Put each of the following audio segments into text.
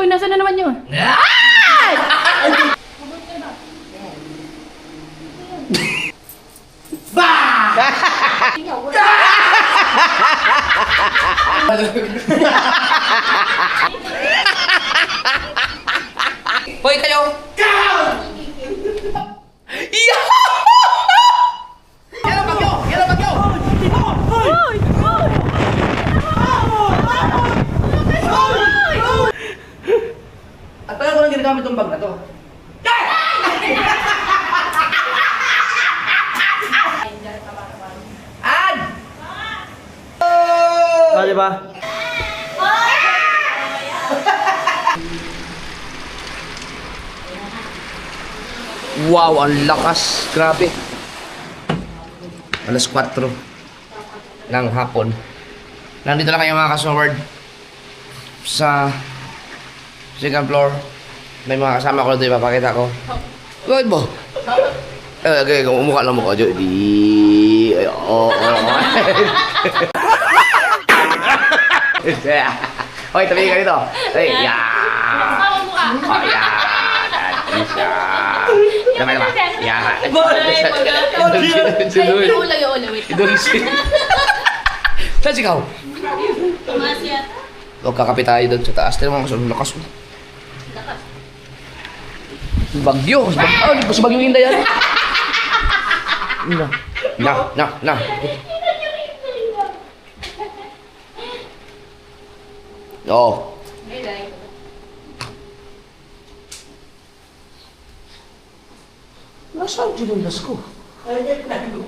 Hoy, nasa na naman yun? Hoy kayo! Iya! Yan ang bagyo! Yan ang bagyo! At pala ko lang ginagamit tong bag na to. Ad! Ah, di ba? Wow, ang lakas. Grabe. Alas 4 ng hapon. Nandito lang kayo mga kasaward sa second floor. May mga kasama ko dito, ipapakita ko. Bakit ba? Okay, umukha lang mo ko. Di... Oo. Hoy, tabi ka dito. Hey, yeah. Oh, yeah. Isa. Tama. Yeah. Idulsin. Saan sigaw? Huwag kakapit tayo doon sa taas. Tignan mo kasi ang lakas. Bagyo. Ah, di ba sa bagyong Inday yan? Na. Oo. Nasaan ginulas ko? Ay, hindi ko.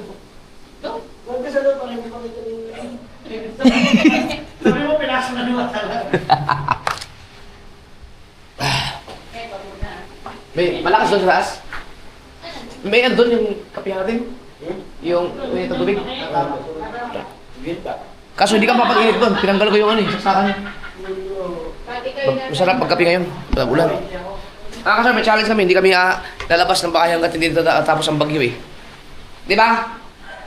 Magkasalo pa rin kami sabi mo, pinasa na naman talaga. May malakas doon sa taas? May andun yung kape natin? Yung may tubig? Kaso hindi ka mapag-init doon. Pinanggal ko yung ano eh, saksakan niya. Masarap pagkape ngayon. Ulan. Kasi may challenge kami, hindi kami lalabas ng bahay hanggat hindi tapos ang bagyo eh. Di ba?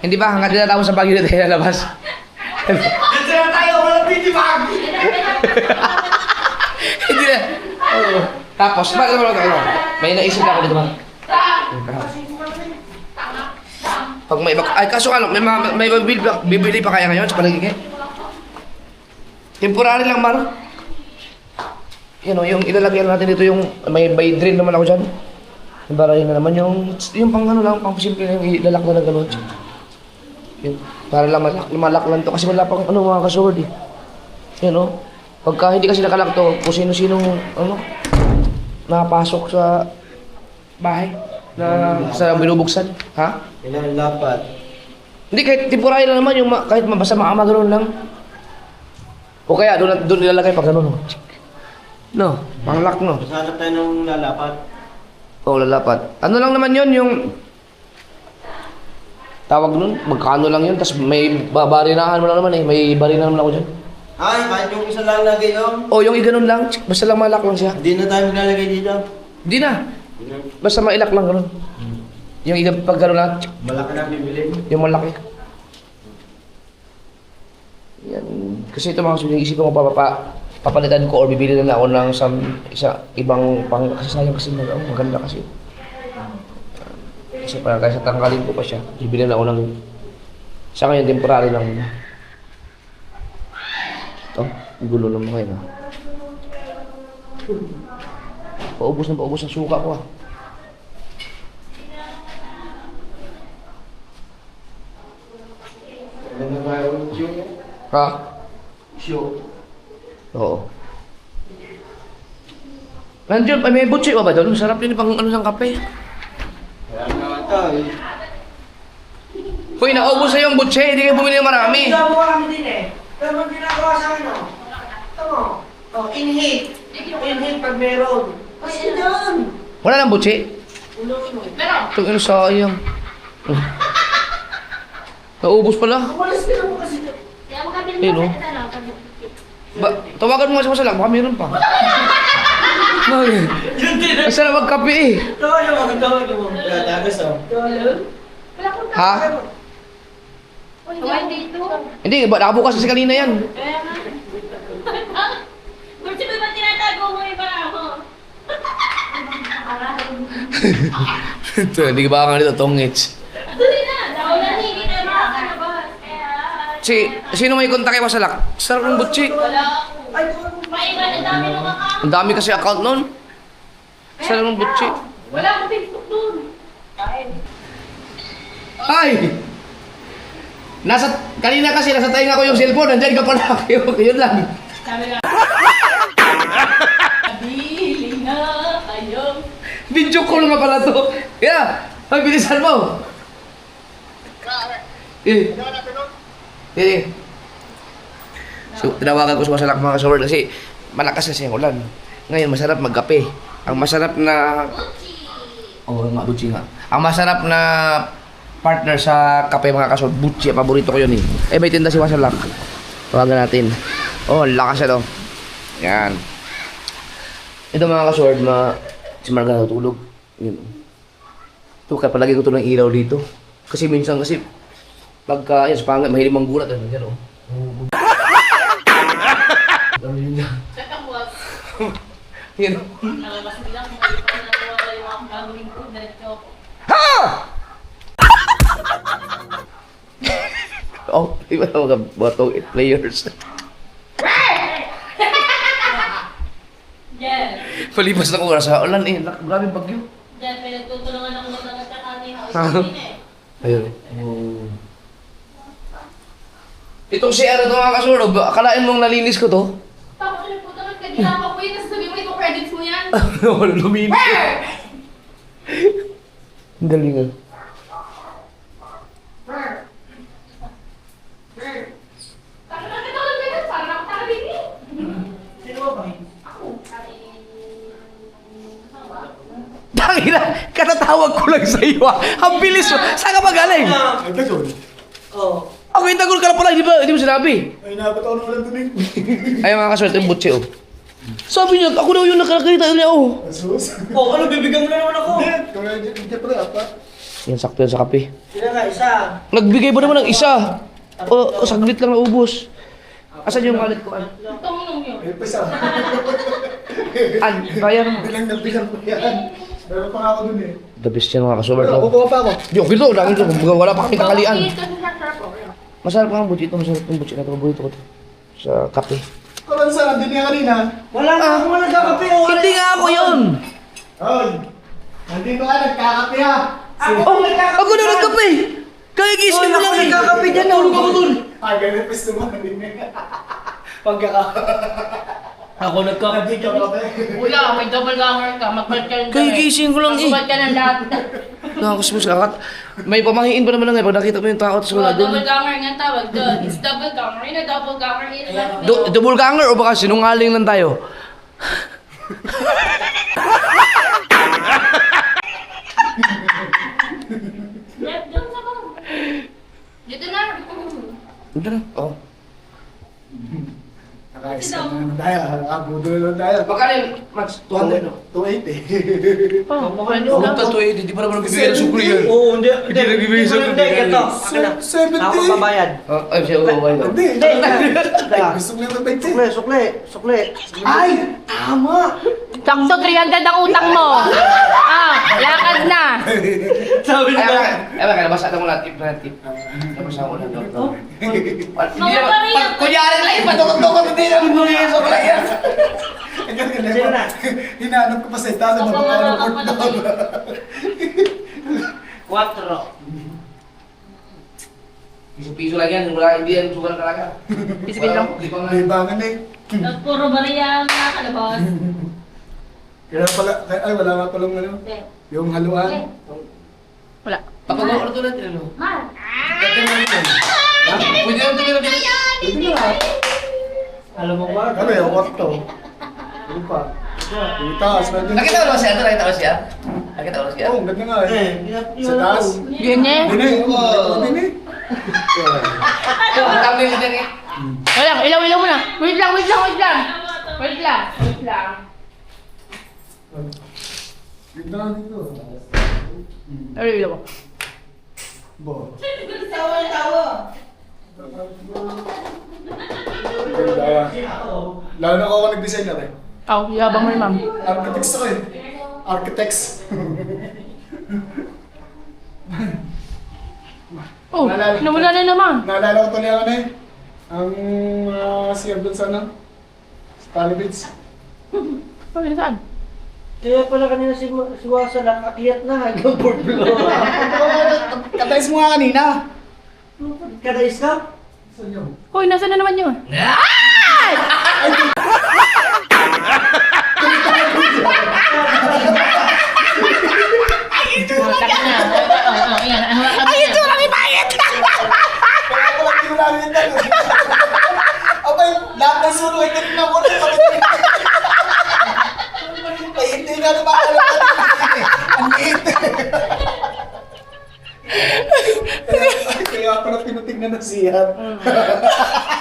Hindi ba? Hanggat hindi natapos ang bagyo na tayo lalabas. Dito na tayo, walang pitibag! Hindi na. Tapos, may naisip na ako dito ba? Pag may ay kaso ano, may bibili pa kaya ngayon sa palagiging? Temporary lang man. Yan o, yung ilalagyan natin dito yung may drain naman ako dyan. Ibarahin na naman yung pang ano lang, pang simple yung ilalak na ng gano'n. Yun, para lang malak lang to kasi wala pang ano mga kasword eh. Yan o, pagka hindi kasi nakalak to, kung sino-sinong ano, nakapasok sa bahay na sa binubuksan. Ha? Ilang lapat. Hindi, kahit temporary lang naman yung kahit basta maama gano'n lang. O kaya doon nilalagay pag gano'n. No, pang-lock no. Masanap tayo ng lalapat. Oo, lalapat. Ano lang naman yun, yung tawag nun, magkano lang yun, tapos may barinahan mo lang naman eh, may barinahan naman ako dyan. Ay, kahit yung isa lang lagay yun. Oo, yung iganon lang, basta lang malak lang siya. Hindi na tayo maglalagay dito. Hindi na, basta mailak lang ganun. Yung pag gano'n lang, Malaki na bibili. yung malaki. Yan, kasi ito mga sulit, isipin mo papalitan ko or bibili na lang ako ng isa ibang pang kasi sayang kasi maganda kasi. Kasi parang kaysa tanggalin ko pa siya, bibili na ako ng sa ngayon temporary lang. Ito, gulo naman kayo na. Paubos ang suka ko ah. Ano na tayo yung show? Ha? Show. Oo. Nandiyon, may butche ba doon? Masarap yun pang ano ng kape. Kaya naman tayo. Hoy, naubos sa yung butche, hindi kayo bumili ng marami. Ito kami din eh. Ito mo ginagawa sa ano. Ito mo. Oh, inhale. Inhale pag meron. Kasi doon. Wala nang butche? Meron. Itong ano sayang. Naubos pala. Umalis ka naman kasi doon. Ayun o. Tawagan mo nga sa masalang, baka meron pa. Bakit? Masarap magkape eh. Tawag mo. Wala tagas oh. Ha? Wala dito. Hindi, nakabukas kasi kanina yan. Kung sino ba tinatago mo iba? Ito, hindi ka ba nga nito, tongits. Dali na. Naulan, hindi na makakalabas. Sino may kontak kay Wasalak? Sarap ng butchi. Wala. Maiwan, ang dami nung account. Ang dami kasi account nun. Sarap ng butchi. Wala akong Facebook doon. Ay! Kanina kasi nasa tainga ko yung cellphone, nandyan ka pala. Yun lang. Sabi nga. Bili na kayo. Video call nga pala to. Yeah, magbilisan mo. So, tinawagan ko sa Wasalak mga kasaward kasi malakas kasi ang ulan. Ngayon, masarap magkape. Ang masarap na... Oo nga, butchi nga. Ang masarap na partner sa kape mga kasaward, butchi. Paborito ko yun eh. Eh, may tinda si Wasalak. Tawagan natin. Oh, ang lakas ito. Yan. Ito mga kasaward, si Marga natutulog. Yun. Ito, kaya palagi ko ito ng ilaw dito. Kasi minsan kasi, pagka, yan, sa pangit, mahilig manggulat. Yan, oh. Yun yan. Yan, oh. Nalabas nila kung hindi pa nagawa yung mga gagawin ko. Diretso ako. Ha! Oh, di ba mga botong players? Yes. Palipas na ko sa ulan eh. Grabe bagyo. Diyan, pinagtutulungan ako ng mga tsakani house. Ayun. Itong si Aaron ito mga kasurog, akalain mong nalinis ko to? Tapos ano po, dapat kaginawa ko yun. Tapos sabi mo, ito credits mo yan. Wala luminis. Ang galing ah. Tangina, katatawag ko lang sa iyo ah. Ang bilis mo. Saan ka ba galing? Ay, Tagol. Oo. Ako yung tagol ka na pala, hindi mo sinabi. Ay, nakapit ako ng ulan dun eh. Ay mga kaswerte yung butsi oh. Sabi niya, ako daw yung nakakita niya oh. Asus. Oh, ano, bibigyan mo na naman ako. Hindi, kaya dyan pala, apa. Yan, sakto yan sa kape. Sila nga, isa. Nagbigay ba naman ng isa? O, saglit lang naubos. Asan yung wallet ko? An? Tumulong yun. Ay, pisa. An, bayan mo. Bilang na bilang ko yan. Meron pa nga ako dun eh. The best yan mga kaswerte. Wala, kukuha pa ako. Di, okay to. Dami to. Wala pa kami kakalian. Ito sa sharp ako. Masarap nga ang butsi ito. Masarap yung butsi na ito. Paborito ko ito. Sa kape. Kalan sa hindi niya kanina. Wala nga ako nga nagkakape. Oh, Hindi nga ako yun. Hoy! Nandito ka, nagkakape ha. Oh, ako na nagkape. Kagigising mo lang eh. nagkakape dyan. Tulog ako dun. Ay, ganun pwesto mo. Pagkaka... Ako nagkakape dyan. Wala, may double ganger ka. Magpalit ka ng Kagigising ko lang eh. Magpalit ka ng lahat. Nakakasmus ka. May pamahiin pa naman lang eh. Pag nakita mo yung tao, tapos wala Double doon. ganger nga tawag doon. It's double ganger. Yun ang double ganger is left. Double ganger o baka sinungaling lang tayo? Left doon sa bang. Dito na. Ito na. Oh. Nakaisa na naman tayo. Nakabudo na naman tayo. Magkano yung Max? 200 no? 280. Huwag ka 280. Di pa naman nagbibigay ng sukli yan. Oo, hindi. Hindi nagbibigay sa Hindi, ito. Akin na. 70. Ako babayad. Ay, siya ubabay na. Hindi. Hindi. Gusto ko lang ng 20. Sukli. Ay! Tama! Sakto 300 ang utang mo. Lakad na. Sabi Ay, nila. kaya nabasa na mo lang. Tip na tip. Nabasa ko lang. Mga pariyan. Kunyari lang, patukot-tukot. Hindi na bumili yung sukli yan. Sino na? Hinahanap ko pa sa itaas na mababa ng port down. 4. Piso-piso lang yan. Wala, hindi yan sugar talaga. Piso-piso lang? Di pa nga. Libangan eh. Puro bariya ang nakakalabas. Kaya pala, ay wala nga palang ano. Yung haluan. Wala. Papagawa ko tulad yun. Ano? Man. Pwede lang tumira dito. Pwede na. Alam mo ba? Ano yung kwarto? Ano pa? Itaas na din. Nakita ko ba siya? Nakita ko siya? Nakita ko siya? Oo, ganda nga eh. Sa Sa taas. Ganyan. Dini. Dini. Ang dami mo dyan eh. Wala, ilaw mo na. Wait lang. Ganda nga dito. Ano ilaw mo? Bo. Lalo na ako nag-designer eh. Yabang mo ma'am. Architects ako eh. Architects. Oh, nawala na naman. Naalala ko to ni ano eh. Ang siya doon sa ano? Sa Talibits. Pagkita saan? Kaya pala kanina si Wasa nakakyat na hanggang 4th floor. Katayos mo nga kanina. Kadais ka? Hoy, nasaan na naman yun? Ay, ito lang ibayit! Kaya ko lang tinulamin yung dalo. Abay, lahat ng suno ay tinignan ko rin. Ay, hindi nga naman alam natin. Ang liit. Kaya pala tinutignan ng siyat.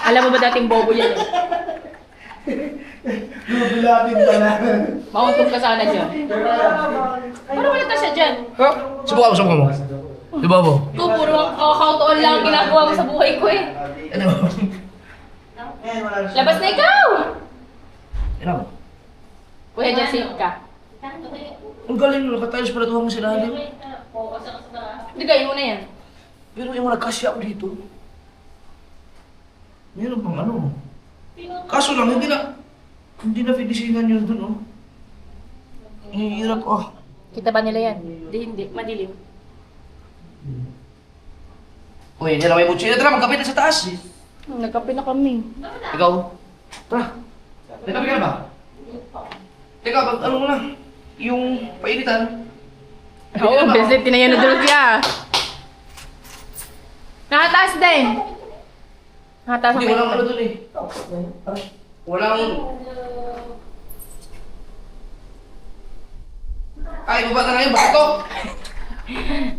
Alam mo ba dating bobo yan eh? Lumabulabin pala. Mauntog ka sana dyan. Paano wala ta siya dyan? Ha? Subukan mo. Diba mo? Ito, puro kakautoon lang ang ginagawa mo sa buhay ko eh. Ano? Labas na ikaw! Ano? Kuya, dyan safe ka. Ang galing, nakatayos pala tuwang sila. Hindi, gayin mo na yan. Pero yung nagkasya ako dito. Meron pang ano. Kaso lang, hindi na finishinggan yun dun, oh. Ang hirap, oh. Kita ba nila yan? Hindi, madilim. Uy, hindi na may butsi. Tara, magkapit na sa taas. Nagkape na kami. Ikaw? Tara. Nagkapit ka na ba? Teka, ano mo na? Yung painitan. Oo, Vincent, tinayan na dulog siya. Nakataas din. Nakataas Hindi, ako. walang ano dun eh. Walang... Ay, baba na ngayon, bakit to?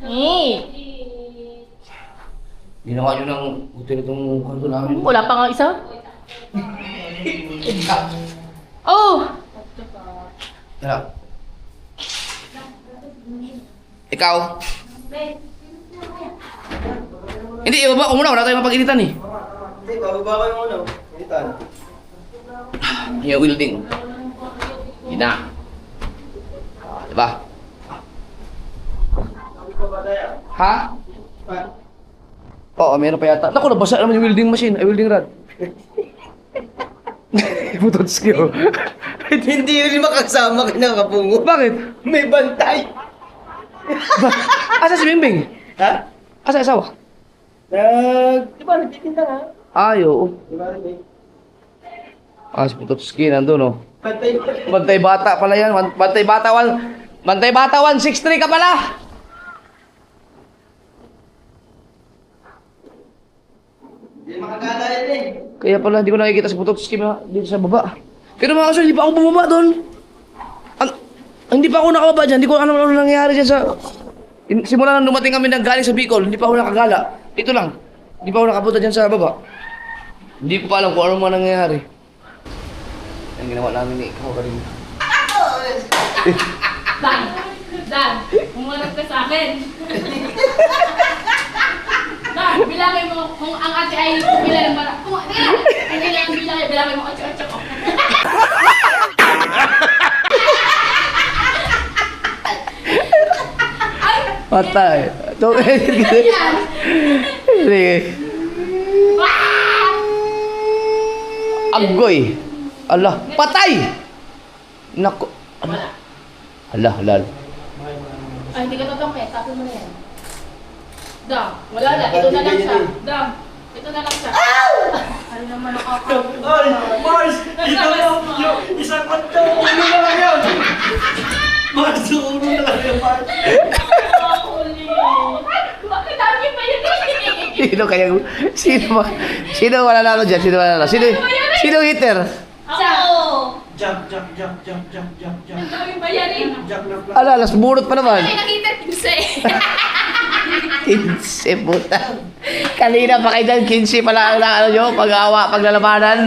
Eh, Ginawa nyo ng hotel itong kanto namin. wala pa nga isa. Oh! Tara. Ikaw? Hindi, ibaba ko muna. Wala tayong mapag-initan eh. Hindi, bababa kayo muna. Initan. Yung welding. Yun na. Diba? Ha? Oo, meron pa yata. Naku, nabasa naman yung welding machine. Ay, welding rod. Putot skill. Hindi yun makasama kinakapungo. Bakit? May bantay. Asa si Bimbing? Ha? Asa asawa? Di ba nagtitinda nga? Ay, oo. Di ba rin Ah, si Putot skill nandun, oh. Bantay. Bantay bata pala yan. Bantay bata 163 ka pala. Hindi makagala rin eh. Kaya pala hindi ko nakikita si Putot skill dito sa baba. Pero mga kaso, hindi pa ako bumaba doon. Hindi pa ako nakababa dyan. Hindi ko alam ano nangyayari dyan sa... Simula nang dumating kami ng galing sa Bicol, hindi pa ako nakagala. Ito lang. Hindi pa ako nakapunta dyan sa baba. Hindi ko pa alam kung ano man nangyayari. Ang ginawa namin ni ikaw ka rin. Dan, umarap ka sa akin. Dan, bilangin mo kung ang ate ay pumila ng bara. Bilangin mo 8-8 ko. Patay. Ito, Sige. Agoy. Allah, patay! Nako. Allah, halal. Ay, hindi ka totong eh. Tapos mo na yan. Dam, wala na. Ito na lang siya. Dam, ito na lang siya. Ano naman nakakawin? Oy, Mars! Ito yung isang kanto. Ulo na lang yun. Mars, ulo na lang yun, Mars. Bakit dami pa yun eh? Sino mananalo dyan? Sino hitter? Ako! Jump, jump, jump, jump, jump, jump, jump. Ang daming bayarin. Jump na plan. Ala, las burot pa naman. Ay, nakita kinse. 15 puta. Kanina pa kayo dyan, 15 pala ang ano nyo, paglalabanan.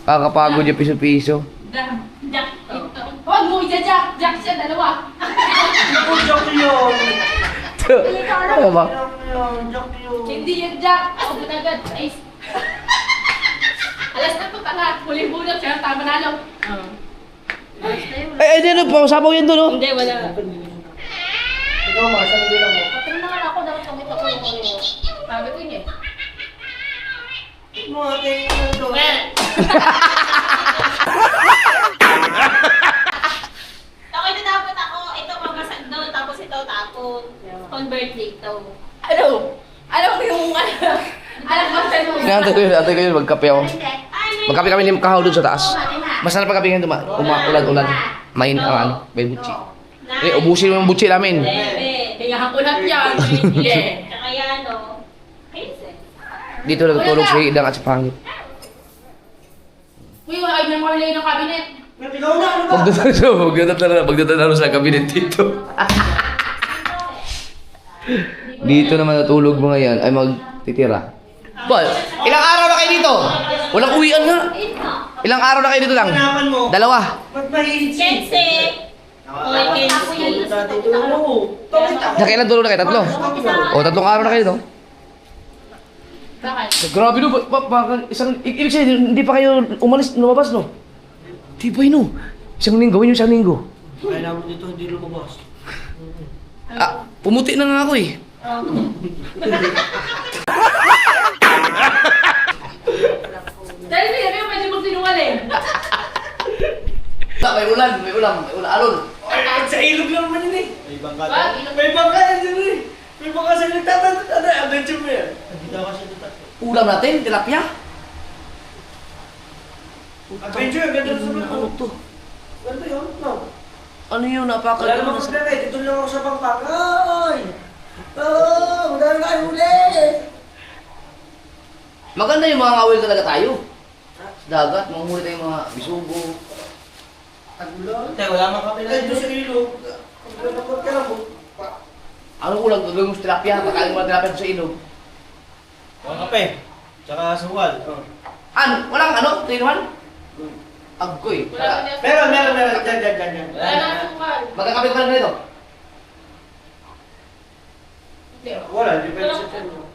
Kakapagod yung piso-piso. Dam, Jack, ito. Huwag mo i-jack. Jack siya, dalawa. Ako, Jack yun. Ano ba? Jack yun. Hindi yung Jack. Ako na agad. Ice. Alas na to, tanga. Huling bulag siya. Tama na lang. Ay, di ano, sabaw yan doon, oh. Hindi, wala. Ikaw, Mars, ano bilang mo? Patro naman ako, dapat kamit ako yung oreo. Sabi ko yun eh. Mga kayo, ano to? Ako ito dapat ako, ito mabasag doon, tapos ito tapon. Convert dito. Ano? Alam mo yung ano? Alam mo sa nung? Hinantay ko yun, magkape ako. Magkape kami ni Kahaw doon sa taas. Masarap pag kape ngayon, ulan-ulan. Main ang ano, may butchi. Eh, ubusin mo yung butchi namin. Kaya ko lahat yan. Tsaka yan, no? Dito natutulog si Idang at si Pangit. Uy, wala kayo memorlay ng cabinet. Ikaw na, ano ba? Magdatanalo sa kabinet dito. Dito naman natulog mga yan ay magtitira. Boy, ilang araw na kayo dito? Walang uwian nga. Ilang araw na kayo dito lang? Hanapan mo. Dalawa. Ba't mahilig siya? Kense! Oy, Kense. Nakailan tulog na kayo? Tatlo? O, tatlong araw na kayo dito. Bakit? Grabe no, ibig sabihin, hindi pa kayo lumabas no? Tibay no. Isang linggo, yun yung isang linggo. Kailangan mo dito, hindi lumabas. Ah, pumuti na nga ako eh. Dahil niya, may medyo magsinungaling. May ulan, alon. Ay, sa ilog lang naman yun eh. May bangka Ba? doon. May bangka yan dyan eh. May bangka sa nagtatanong. Ano, adventure mo yan? Dito kasi dito. Ulam natin, tilapia. Adventure, ganda sa mga. Ano to? Ganda yun, no? Ano yun, Wala namang problema eh. Dito lang ako sa bangka. Ay! Oh, magdami kayo huli! Maganda yung mga awil talaga tayo. Sa dagat, manghuli tayo mga bisugo. Tagulan? Hindi, wala mang kapila. Eh, doon sa ilog. Pagkakapag ka lang mo. Ano kulang, gagawin mo sa tilapia, pakain mo na tilapia sa ilog. Walang kape. Tsaka suwal. Ano, walang ano, tinuan? Agoy. Meron. Dyan. Wala na sukal. Magkakapit ka lang nito. Wala, depende sa tiyan mo.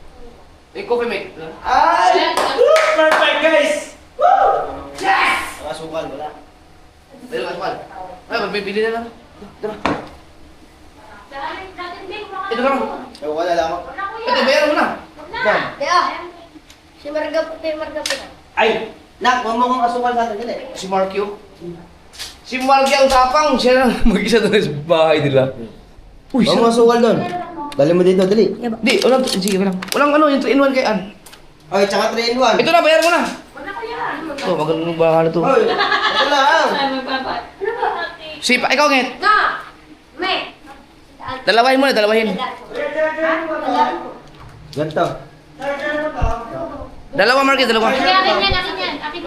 Eh, coffee mate. Ay! Woo! Perfect, guys! Woo! Yes! Tsaka suwal, wala. Meron ka sumal. Ay, magbibili na lang. Tara. Ito ka lang. Wala lang. Ito, bayaran mo na. Si Marga po. Ay! Nak, huwag mo kong asukal sa atin. Dali. Si Markyo. Si Markyo ang tapang. Siya lang mag-isa doon sa bahay nila. Uy, Huwag mo asukal doon. Dali mo dito, dali. Di, walang, sige, walang. Walang ano, yung 3-in-1 kay Ann. Ay, tsaka 3 in 1. Ito na, bayaran mo na. Ito, magandang baka na to. Hoy, ito lang. Ay, magpapat. Si, ikaw, Nget. Na! Me! Dalawahin mo na, dalawahin. Ganto. Dalawa, Marky, dalawa. Akin yan.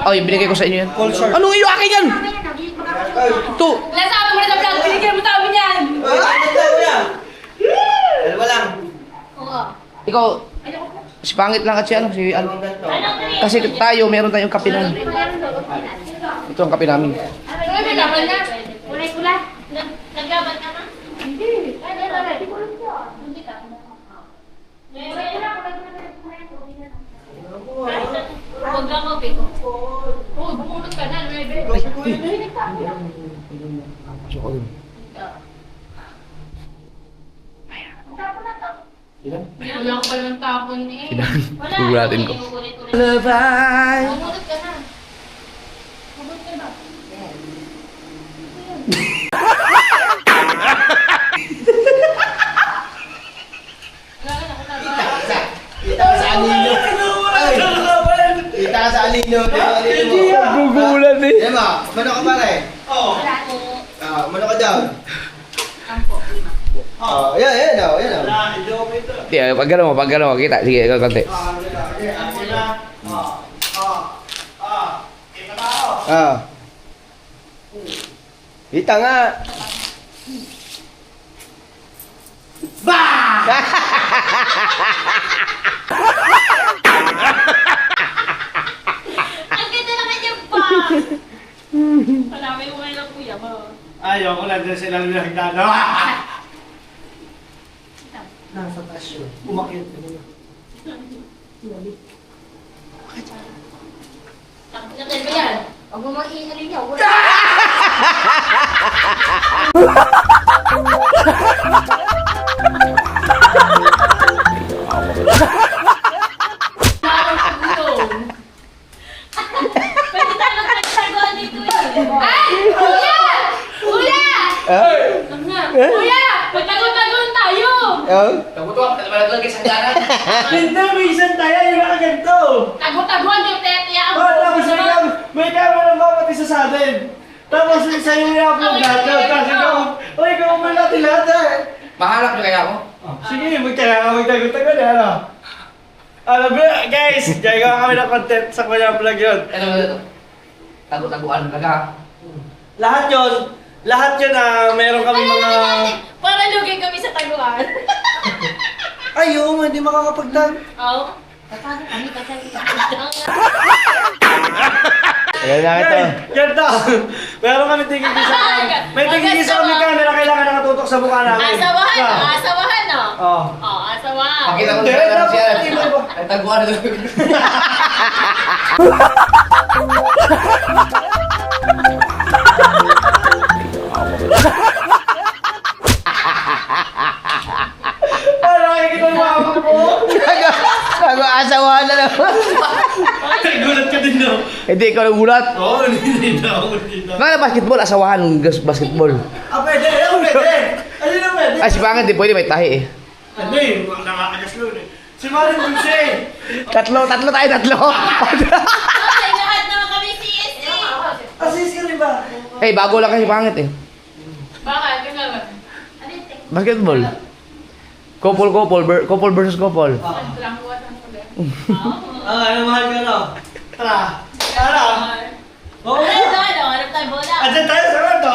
Oh, yung binigay ko sa inyo yan. Full short. Anong iyo akin yan? Ito. Nasama mo na sa vlog, binigyan mo sa amin yan. Ay, ano tayo yan? Dalawa lang. Oo. Ikaw, si Pangit lang at si ano, si ano. Ganto. Kasi tayo, meron tayong kape na. Ito ang kape namin. Ano may laban na? Kulay-kulay. Naglaban ka na? Hindi. Hindi ka. Huwag lang ako, Piko. Oo, bumulot ka na. Bebe. Wala ko pa naman tapon eh. Wala. Gugulatin ko. Bumulot Bye. ka na. Bumulot ka ba? Kita ka sa anino. Ay, kita ka sa anino. Gugulan eh. Yan mo, mano ka pare? Oo. Mano ka down? Ampo. Yan o. Wala, hindi ako ito. Pag gano'n mo, kita. Sige, ikaw konti. Kita tao. Kita nga. Ang ganda na kanyang pa! Malami mo ngayon ang kuya mo. Ayaw ko lang din silang nagdano. Nasa taas yun. Umakyat ka muna. Nakita ba yan? Huwag mo makihalin niya. Pwede tayo magtagtaguan dito eh. Ay! Kuya! Kuya! Kuya! Magtaguan tayo! Tagutuwa, naman sa hagdanan. Hindi, may isang tayo, yung nakaganto. Taguan yung tetya. Tapos may camera ng bawat isa sa atin. Tapos sa'yo yung upload natin. Tapos ikaw, ikaw man natin lahat eh. Mahanap niyo kaya ako? Sige, magtaguan na, ano? Alam mo, guys, gagawa kami ng content sa kanya vlog yun. Ano ba ito? Tagu-taguan talaga. Lahat yun na meron kami mga... Para lugin kami sa taguan. Ay, oo, hindi makakapagtag. Oo. Paano kami Ayan na ito. Ganto. Meron kami tigigisa kami. May tigigisa kami camera kailangan nakatutok sa mukha namin. Asawahan, Ah. no? Asawahan, no? Oo. Oo, asawahan. Pakita ko Hindi, sa kanya dapat siya. iba-iba. Ay, taguan na Ay, nakikita mo ako po. Nag-aasawahan na naman. Ay, gulat ka din daw. Hindi ikaw nagulat. Oo, hindi daw. Mga basketball, asawahan ng basketball. Ah, pwede. Ako pwede. Ano na pwede? Ay, si Pangit, di pwede, may tahi eh. Hindi, nakakagas yun eh. Si Maring Dulce. Tatlo tayo. Ay, lahat naman kami CSC. Asis ka rin ba? Eh, bago lang kasi Pangit eh. Bakit? Ganun. Basketball. Couple versus couple. Lang buwan ang problema. Ano, mahal ka no? Tara. Tara. Oo. Hanap tayo bola. Andyan tayo sa kanto.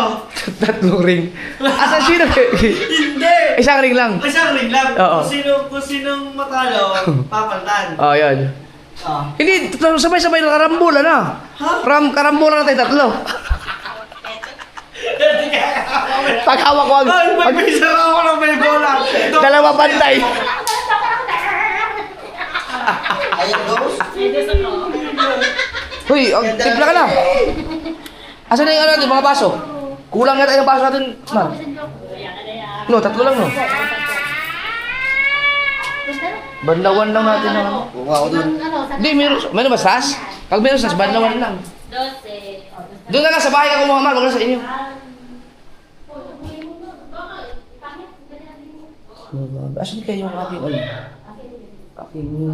Tatlong ring. Asan sino? Hindi. Isang ring lang. Isang ring lang. Oo. Kung sinong matalo, papaltan. Oh, yan. Ah. Hindi, sabay-sabay na karambola na. Ha? Karambola na tayo tatlo. Paghawak ko ang... Ay, magpisa ako ng may bola. Dalawa pantay. Ayun, Dose. Ito sa ko. Uy, timpla ka na. Asan na yung ano natin, mga baso? Kulang yata yung baso natin, man. No, tatlo lang, no? Banlawan lang natin ng ano. Kuha ako dun. Hindi, meron ba sas? Pag meron sas, banlawan lang. 12. Doon na lang sa bahay ka kumuha, man. Wag na sa inyo. Asan kayo yung aking ano? Aking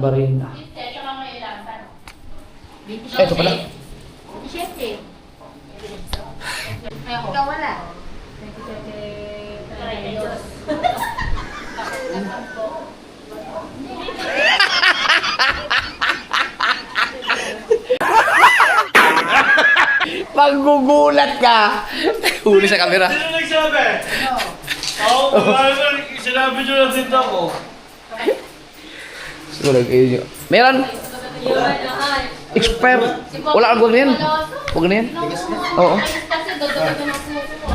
barina. Ito pala. Siyempre. Ayoko. Ikaw wala. Paggugulat ka. Huli sa kamera. Sino nagsabi? Oo, sinabi nyo lang dito ako. Siguro kayo. Meron? Expire. Wala kang gawin yan. Huwag na yan. Oo. Kasi dagdagan ng suko.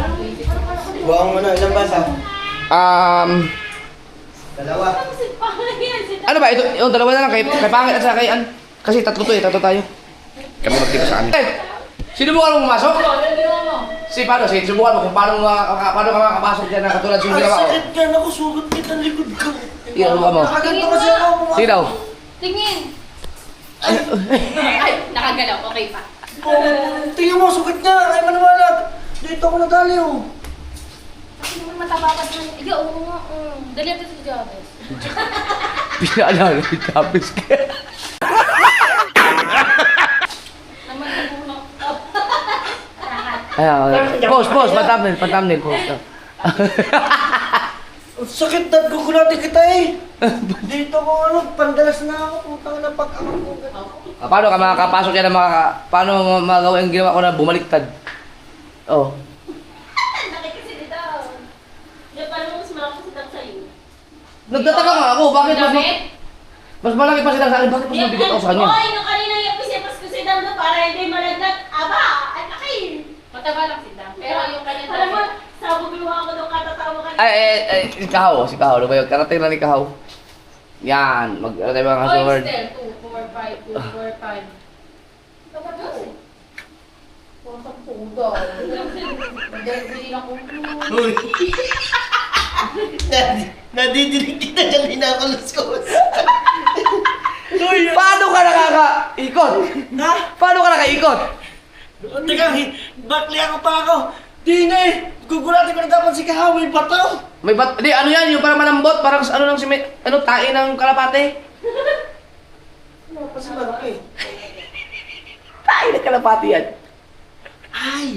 Buang mo na, ilang basa? Dalawa. Ano ba? Ito, yung dalawa na lang. Kay Pangit at saka kay An. Kasi tatlo to eh. Tatlo tayo. Kami magtiko sa amin. Eh! Sinubukan mo pumasok? Si paano? Sinubukan mo kung paano ka makakapasok dyan na katulad yung ginawa ko. Sakit ka na ko, sugat kita likod ko. Sinubukan mo. Nakaganto kasi ako pumasok. Sige daw. Tingin. Ay, nakagalaw. Okay pa. Tingnan mo, sugat niya. Ay, maniwalag. Dito ako nadali oh. Kasi naman mataba pa naman. Iya, oo nga. Dali natin sa Jabez. Pinaalala ni Tapis ka. Naman ang ulo. Ayan. Pause. Patthumbnail. Pause. Sakit dad ko natin kita eh. Dito ko pandalas na ako. Putang na pag-akot ko. Paano ka makakapasok yan na paano magawa yung ginawa ko na bumaliktad? Oh. Laki kasi nito. Yung parang mas malaki si Dang sa'yo. Nagtataka nga ako, bakit Damit? mas malaki pa sila sa akin, bakit mas mabigat ako sa kanya? Hoy, nung kanina yung pisipas ko si Dang na para hindi malagnat. Aba, ay laki. Mataba lang si Dang. Pero yung kanya Alam mo, sabog yung ako doon katatawa ka. Si Kahaw, ano ba yun? Karating na ni Kahaw. Yan, ano tayo mga Hoy, sword. still. 2, 4, 5, 2, 4, 5. Dapat 2. Puta. Bili na ko. Uy. Nadidinig kita dyan, hinakulos-kulos. Paano ka nakakaikot? Ha? Paano ka nakaikot? Teka, bakli ako pa ako. Di na eh. Gugulatin ko na dapat si Kahaw, may bato. May di ano yan, yung parang malambot, parang ano ng tae ng kalapate. Kasi malaki. Tae ng kalapate yan. Ay.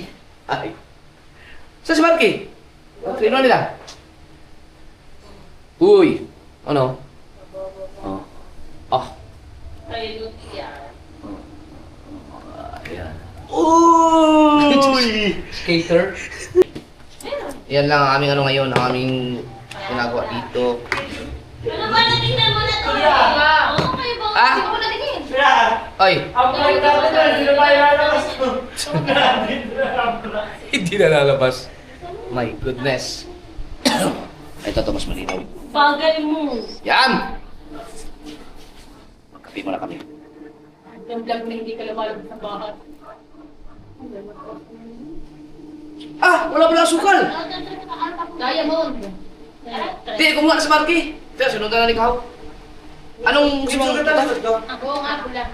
Ay. Sa si Marky? Sino nila? Uy. Ano? Oh. Ah. Ay, Lutia. Ayan. Uy! Skater. Yan lang ang aming ano ngayon, ang aming ginagawa dito. Ano ba? Natingnan mo na to. Yeah. Oo, kayo ba? Ah? Hindi ko natingin. Kaya, Ay, ang balik natin doon, sino ba yung lalabas mo? hindi na lalabas. My goodness. Ay, ito mas malinaw. Bagal mo. Yan! Magkape muna kami. Yung vlog na hindi ka lumalabas sa bahay. Ah! Wala pala asukal! Diamond. Di, kumuha na si Marky. Pero sinundan na ni Kahaw. Anong gusto mong puta? Ako nga pula.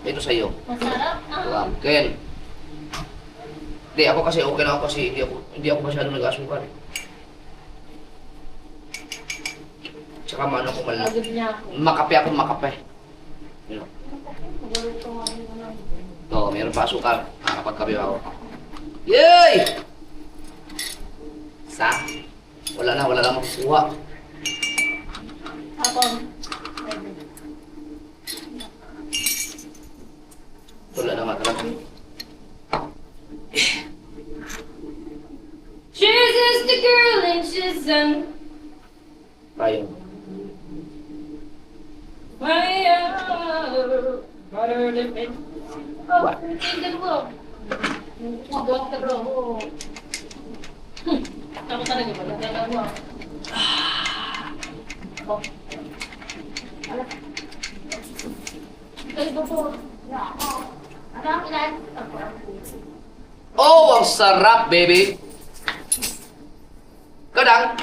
Ito sa'yo. Masarap. Wow, Ken. Di, ako kasi okay na ako kasi hindi ako masyadong nag-asukal. Tsaka maano ko mal... Agad niya ako. Makape ako, makape. You know? Oo, meron pa asukal. Nakakapagkape ako. Yay! Sa? Wala na makukuha. Ako. Wala na nga talaga. She's just a girl and she's Tayo. Oh, tingnan mo. Mabot ka bro. Ako talaga ba? Tingnan mo. Oh. Ay, babo. Ano ang ilan? Oh, ang sarap, baby! Kadang,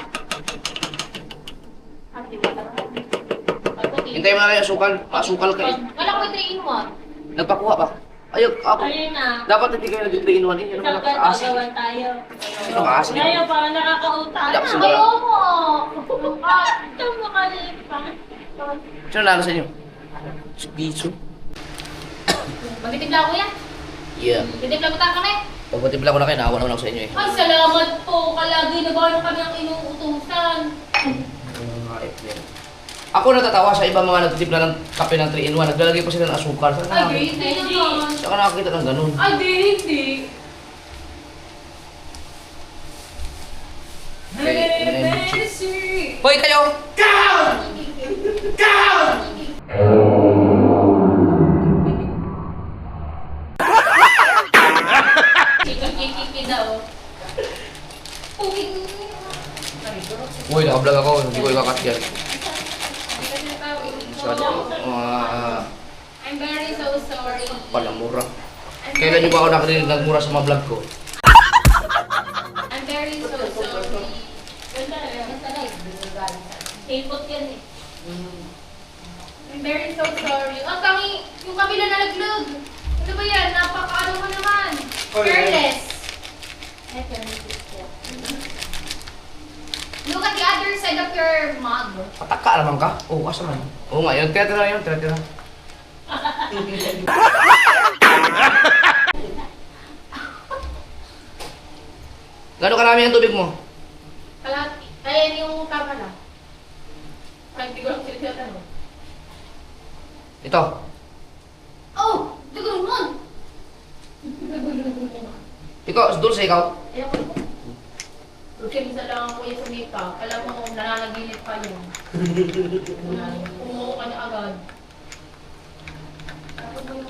hintayin mo na kayo asukal. Asukal ka eh. Wala ko 3 in 1. Nagpakuha ba? Ayun, ako. Ayun na. Dapat hindi kayo nag-3 in 1 eh. Ano ba Isang sa asin? gagawan tayo. Ano ka asin? Tayo para nakakautang. Dapat sa Ayaw dala. mo. Ito mo ka rin pa. Sino nalo sa inyo? Si Piso? Magtitimpla ako yan. Yeah. Titimpla mo tayo kami. Pagpatimpla ko na kayo, nakawa naman ako sa inyo eh. Ay, salamat po. Kalagi na ba kami ang inuutusan? Ako natatawa sa ibang mga nagtitimpla ng kape ng 3 in 1. Naglalagay pa sila ng asukal. Saan Ay, nakakita? hindi naman. Saan ka nakakita ng ganun? Ay, hindi. Hoy kayo! Kiki daw. Uy, naka-vlog ako. Hindi ko ikakat yan. I'm very so sorry. Palamura. Kailan niyo ba ako nakarinig nagmura sa mga vlog ko? I'm very so sorry. Ipot yan eh. I'm very so sorry. Ang yung kabila nalaglag. Ano ba yan? Napaka-ano mo naman. Careless. Look at the other side of your mug. Pataka naman ka? Oo, asa man. Oo nga, yun. Tira-tira yun, tira-tira. Gano'ng karami ang tubig mo? Kalahati. Ayan yung kamera. Ay, hindi ko lang sila mo. Ito. Oh! Siguro mo! Ikaw, Dulce, ikaw. Ayaw ko. Kasi lang ako yung sumika. Alam mo, nananaginip pa yun. Umuho ka na agad. Tapos mo yung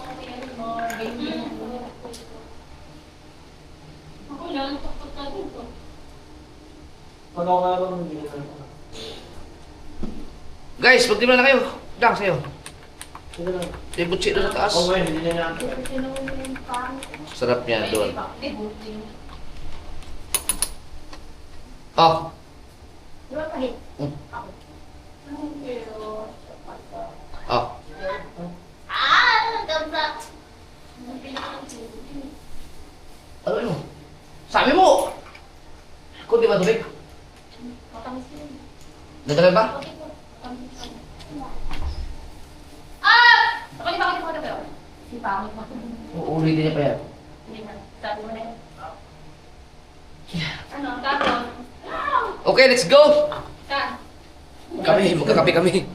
mga ganyan. Ako lang, takot na dito. Ano ka naman hindi na? Guys, magtimla na kayo. Dang, sa'yo. Sino lang? May butsi doon sa taas. Oh, well, hindi na natin. Sarap niya doon. Oh. Di ba pahit? Hmm. Ako. Oh. Ganda. Ano yun? Sabi mo! Kunti ba tubig? Matamis yun. Dadagan ba? Bakit mo ka pero? Si pangit mo. Uulitin niya pa yan. Hindi na. Sabi mo na yun. Ano? Tapos? Okay, let's go! Saan? Kami, magkakape kami.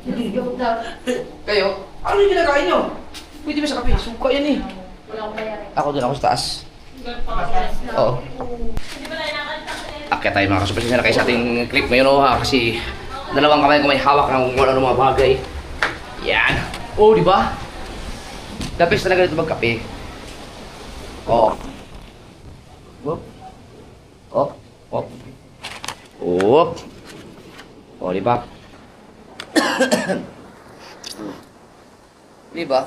Kayo, ano yung kinakain nyo? Pwede ba sa kape? Suka yan eh. Wala akong bayarin. Ako doon, ako sa taas. Oo. Hindi ba na nakakanta ko eh? Akyat tayo mga kasupasin na kayo sa ating clip ngayon ha, kasi dalawang kamay ko may hawak ng kung ano mga bagay. Yan. Oh, di ba? The best talaga dito magkape. Oh. Oh. Oh. Oh. Oh. Oh, di ba? Di ba?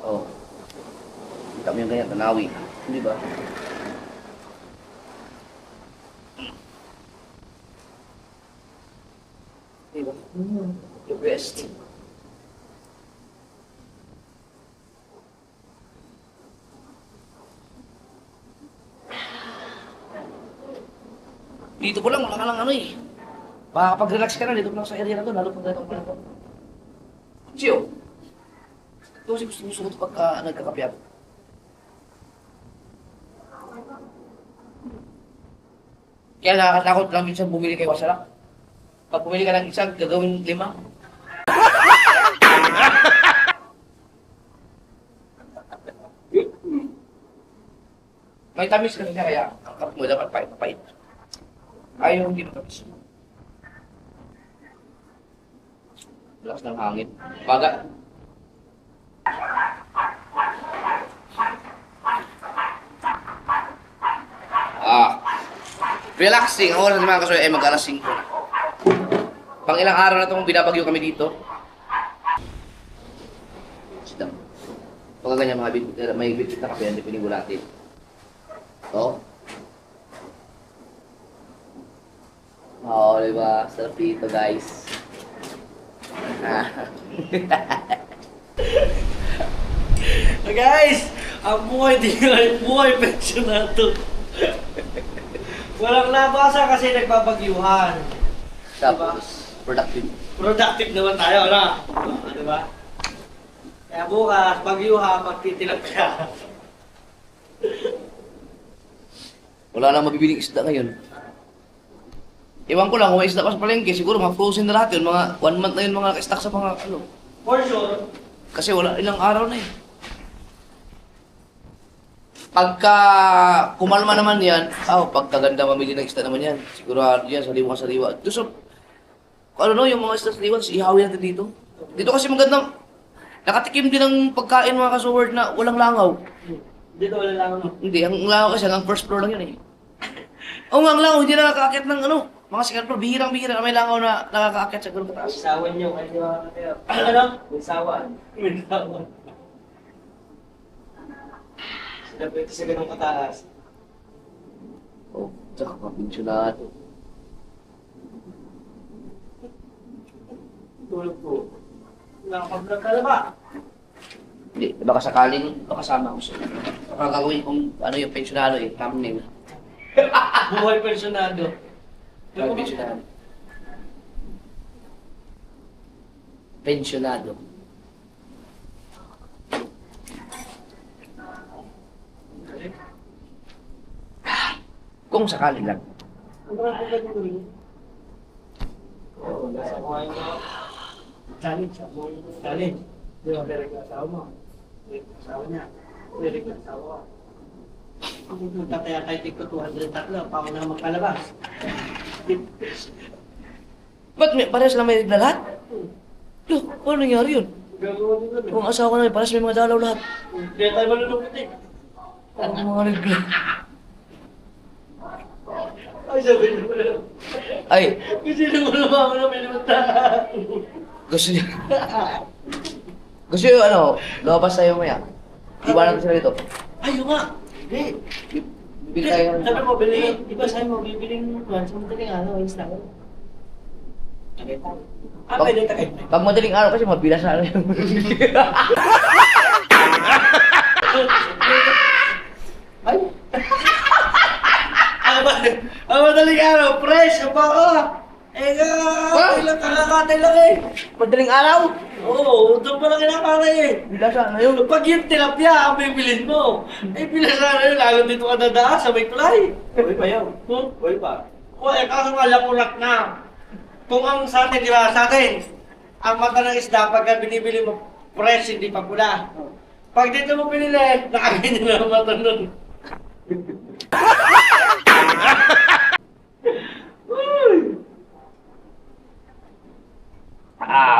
Oh. Kita mo yung ganyan, tanawi. Di ba? Di ba? The best. Dito ko lang, wala ka lang ano eh. Makakapag-relax ka na, dito ko lang sa area na to, lalo pag ganito pa. Siyo, ito kasi gusto ko ito pagka nagkakape ako. Kaya nakakatakot lang minsan bumili kay Wasalak. Pag bumili ka ng isang, gagawin 5. May tamis kasi niya kaya ang cup mo dapat pait-pait. Ayaw hindi matamis. Lakas ng hangin. Baga. Relaxing. Ang oras ng mga kasuya ay mag-alas 5. Pang ilang araw na itong binabagyo kami dito. Sit down. Pagka ganyan may bitbit na kape, hindi pinigulatin. Oo. Oo, diba? Sarap dito, guys. Guys, ang buhay di buhay pensionado. Walang nabasa kasi nagbabagyuhan. Tapos, productive. Productive naman tayo, ano? Di ba? Kaya bukas, bagyuhan, magtitilap ka. Wala nang mabibiling isda ngayon. Iwan ko lang kung may isda pa sa palengke, siguro mga frozen na lahat yun. Mga 1 month na yun mga naka-stock sa mga ano. For sure. Kasi wala ilang araw na eh. Pagka kumalma naman yan, pagkaganda mamili ng isda naman yan. Sigurado yan, sariwa. Doon sa, ano no, yung mga isda sariwa, ihawin natin dito. Dito kasi magandang, nakatikim din ng pagkain mga kasuward na walang langaw. Dito wala lang ano. Hindi, ang langaw kasi hanggang first floor lang yun eh. Oo nga, ang langaw, hindi na nakakaakit ng ano, mga second floor, bihirang-bihira na may langaw na nakakaakit sa ganun kataas. Sawan nyo, kayo di ba kaya? Ano? May sawan. May sawan. Sila pwede sa ganun kataas. Oh, tsaka kapinsyonado. Tulog ko. Nakapag-vlog ka na ba? Hindi, baka sakaling makasama ko siya. Baka gagawin kong ano yung pensionado eh, thumbnail. Buhay pensionado. Yung pensionado. Pensionado. Kung sakali lang. Ano ka vlog mo rin? Oo, nasa buhay mo. Challenge. Challenge. Di ba, pero yung asawa mo. Asawa niya. Pero yung asawa. Ang pupunta kaya kahit ito 203, pa ako na magpalabas. Ba't may parehas lang may lahat? Loh, paano nangyari yun? Gagawa din kami. Kung asawa na may parehas may mga dalaw lahat. Hindi tayo malulungkot eh. Ang mga regla. Ay, sabihin mo lang. Ay, Kasi nung lumama na may limantaan. gusto niya. Gusto niyo ano, lumabas tayo maya. Iwanan ko sila dito. Ayaw nga. Hindi. Bibili tayo ng... Sabi mo, bilhin. Di ba sabi mo, bibiling sa madaling araw, ayos lang. Pwede takay. Pag madaling araw kasi mabilas na yun. Ay! Ang madaling araw, fresh, ang baka. Ilang kakakatay lang eh. Madaling araw? Oo, doon pa lang kinakatay eh. Bilasa na yun. Pag yung tilapia ang bibilin mo, bilasa na yun, lalo dito ka dadaan sa may tulay. Uy pa yun. Uy pa. Kaso nga lapunak na. Kung ang sa atin, di ba, sa atin, ang mata ng isda, pagka binibili mo, fresh, hindi pa pula. Pag dito mo pinili, nakaganyan na ang mata nun.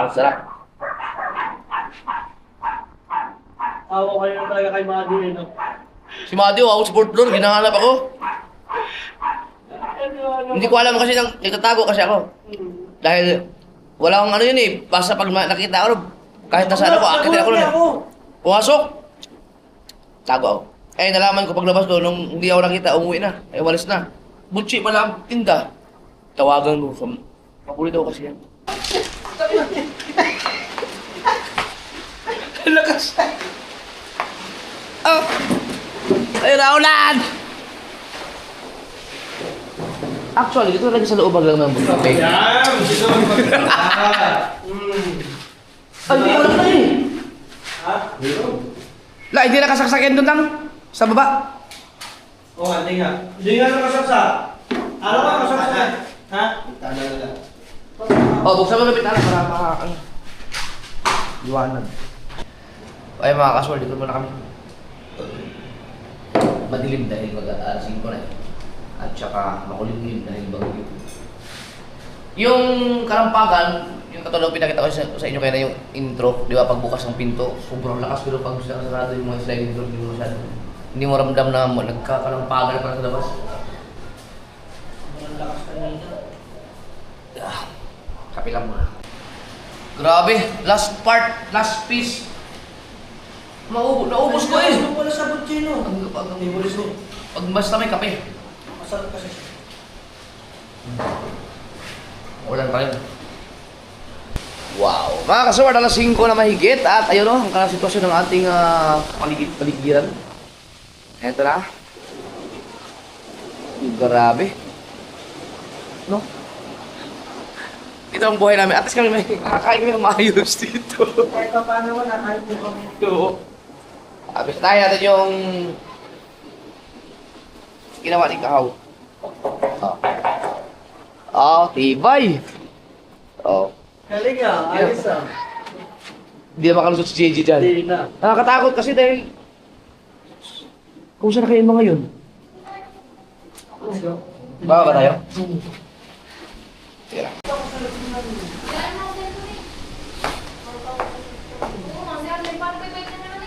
Sarap. Awa kayo na talaga kay mga din, no? Si Madio, ako support doon, ginahanap ako. Hindi ko alam kasi nagtatago kasi ako. Dahil wala akong ano yun eh. Basta pag nakita ako, kahit nasa ano ko, akitin ako nun eh. Pumasok. Tago ako. Eh, nalaman ko paglabas ko, nung hindi ako nakita, umuwi na. Eh, walis na. Butchi pala ang tinda. Tawagan ko. Pakulit ako kasi yan. Lakas. Oh! Ay, Raulan! Actually, dito lagi sa loobag lang ng kape. Yan! Sino ang Ay, hindi ko lang na eh. Ha? La, hindi na kasaksakin doon lang. Sa baba. Oo, hindi nga. Hindi nga nakasaksak. Ano ka kasaksak? Ha? Oh, buksan mo na bitana para maka... Liwanag. Ay mga kaswal, dito muna kami. Madilim dahil mag-aarasin ko na eh. At saka makulimlim dahil bagyo. Yung karampagan, yung katulad pinakita ko sa inyo kaya na yung intro, di ba pagbukas ng pinto, sobrang lakas pero pag sarado yung mga sliding door, hindi mo masyado. Hindi mo ramdam na nagkakarampagan para sa labas. Ang lakas kanina. Kapi lang muna. Grabe, last part, last piece. Naubos ko eh. Ano pala sa Buccino? Pag basta may kape. Masarap kasi. Ulan pa rin. Wow! Mga kasawad, alas 5 na mahigit at ayun o, ang sitwasyon ng ating paligiran. Eto na. Grabe. No? Ito ang buhay namin. At least kami may nakakain kami ng maayos dito. Kahit pa paano wala, kahit po kami. Ito. Abis tayo natin yung ginawa ni Kahaw. Tibay. Galing ah, ayos ah. Hindi na makalusot si JJ dyan. Hindi na. Nakakatakot kasi dahil kung saan na kayo mga yun? Baka ba tayo? Tira.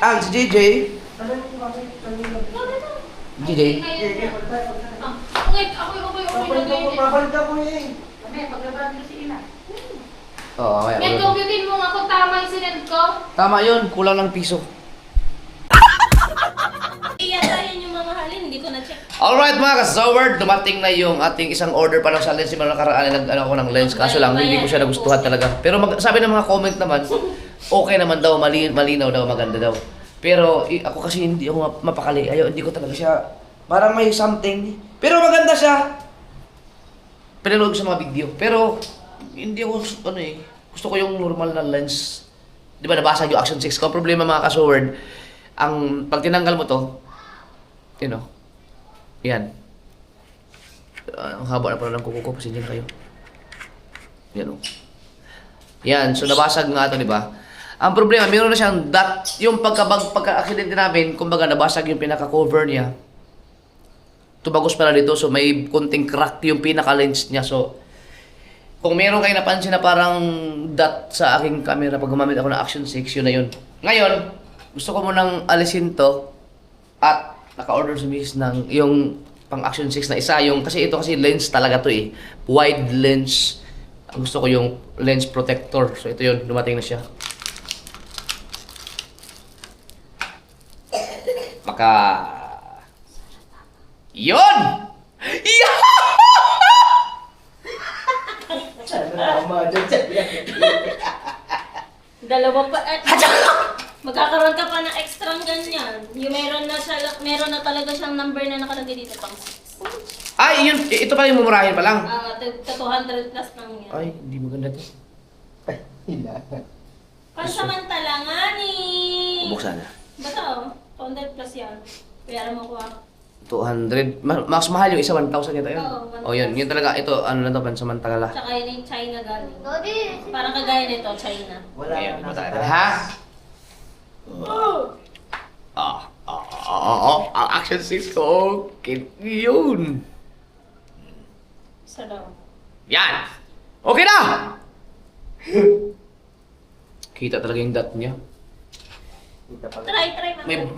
Si JJ. JJ. Papalit ako eh. Oo, mamaya. Yan, gawin mo nga kung tama yung sinend ko. Tama yun, kulang ng piso. Yata yun yung mamahalin, hindi ko na-check. Alright mga ka-Zoward, dumating na yung ating isang order pa lang sa lens. Yung nakaraan nag-ano ko ng lens, kaso lang hindi ko siya nagustuhan talaga. Pero sabi ng mga comment naman, okay naman daw, malinaw daw, maganda daw. Pero ako kasi hindi ako mapakali, hindi ko talaga siya, parang may something. Pero maganda siya. Pinanood ko sa mga video, pero hindi ako, gusto ko yung normal na lens. Di ba nabasag yung Action 6 ko? Ang problema mga ka-Zoward, pag tinanggal mo to, yan. Ang haba na pala ng kuko ko, pasinyan kayo. Yan o. Yan, so nabasag nga ito, di ba? Ang problema, mayroon na siyang dot, yung pagka-aksidente namin, kumbaga nabasag yung pinaka-cover niya. Tubagos pala dito, so may konting crack yung pinaka-lens niya. So, kung meron kayo napansin na parang dot sa aking camera pag gumamit ako ng Action 6, yun na yun. Ngayon, gusto ko munang alisin to at naka-order si Miss ng yung pang Action 6 na isa. Kasi ito kasi lens talaga to eh. Wide lens. Gusto ko yung lens protector. So ito yun, dumating na siya. Yun! Yeah! Dalawa pa. Magkakaroon ka pa ng extra ganyan. Yung meron na talaga siyang number na nakalagay dito pang 6. Ay, yun. Ito pala yung mumurahin pa lang. 200 plus lang yan. Ay, hindi maganda to. Pansamantala nga ni. Buksan na. Basta 200 plus yan. Kaya mo ko 200. Mas mahal yung isa, 1,000 yata yun. Oo, 1,000. Oh, yun. Yun talaga. Ito, ano lang to, pansamantala. Tsaka yun yung China galing. Parang kagaya nito, China. Wala Ayan, na ito nasa tayo. Ha? Ang action 6 ko. Okay, yun. Sarap. Yan! Okay na! Kita talaga yung dot niya. Kita pala. Try mo.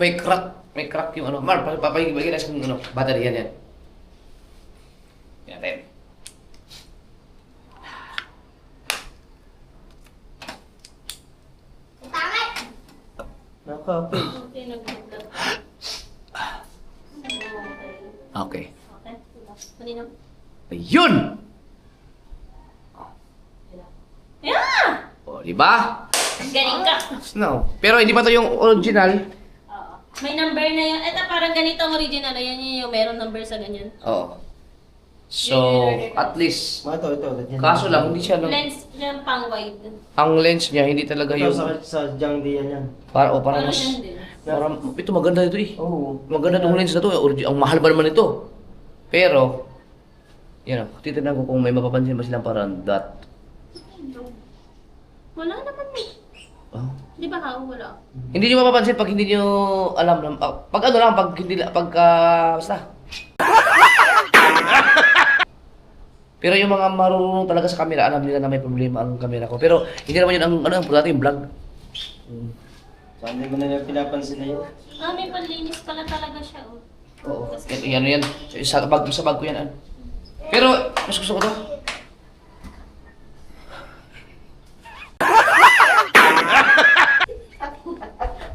May crack yung ano. Mar, papayagin na sa ano, battery yan. Yan, tayo. Naka-okay. Okay, nag-vlog. Okay. Okay. Kanina. Ayun! Yeah! O, di ba? Galing ka. No. Pero hindi pa to yung original. Oo. May number na yun. Ito parang ganito ang original. Ayan yung meron number sa ganyan. Oo. So, at least, Ito. kaso lang, hindi siya, Lens yan pang wide. ang lens niya, hindi talaga Ito yung, sa Jiangdi yan. parang Parang mas, yan din. parang, ito maganda ito eh. Oo. Maganda itong lens na to, ang mahal ba naman ito? Pero, yan o, titignan ko kung may mapapansin ba silang parang dot. Wala naman eh. Oh. Di ba ha? Wala. Hindi nyo mapapansin pag hindi nyo alam na, pag ano lang, pag hindi, basta. Pero yung mga marunong talaga sa camera, alam nila na may problema ang camera ko. Pero hindi naman yun ang, ano, ang importante yung vlog. So, hindi mo na yung pinapansin na yun. May panlinis pala talaga siya. Oh. Oo. Yan. Sa bag ko yan. Ano. Pero, mas gusto ko to.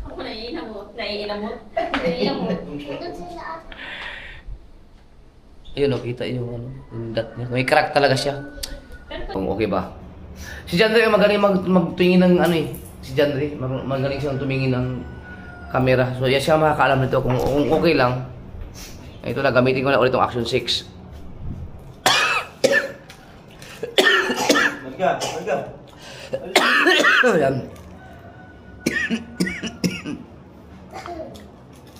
Ako naiinom mo. Naiinom mo. Naiinom mo. Ayun, oh, kita yung, ano, yung dot niya. May crack talaga siya. Kung okay ba? Si Jandre magaling magtingin ng ano eh. Si Jandre, magaling siyang tumingin ng camera. So, yan siya makakaalam nito kung okay lang. Ito na, gamitin ko na ulit itong Action 6. Magka. Ayan.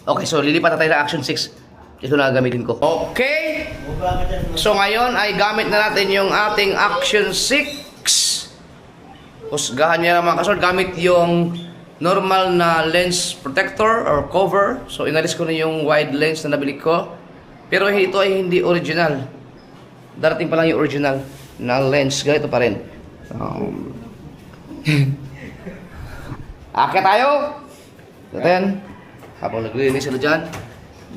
Okay, so lilipat na tayo ng Action 6. Ito na gamitin ko. Okay! Mukha ka dyan. So ngayon ay gamit na natin yung ating Action 6. Husgahan niya naman kasod. Gamit yung normal na lens protector or cover. So inalis ko na yung wide lens na nabili ko. Pero ito ay hindi original. Darating pa lang yung original na lens. Ganito pa rin. Akit tayo! Ito yan. Habang naglilinis sila dyan.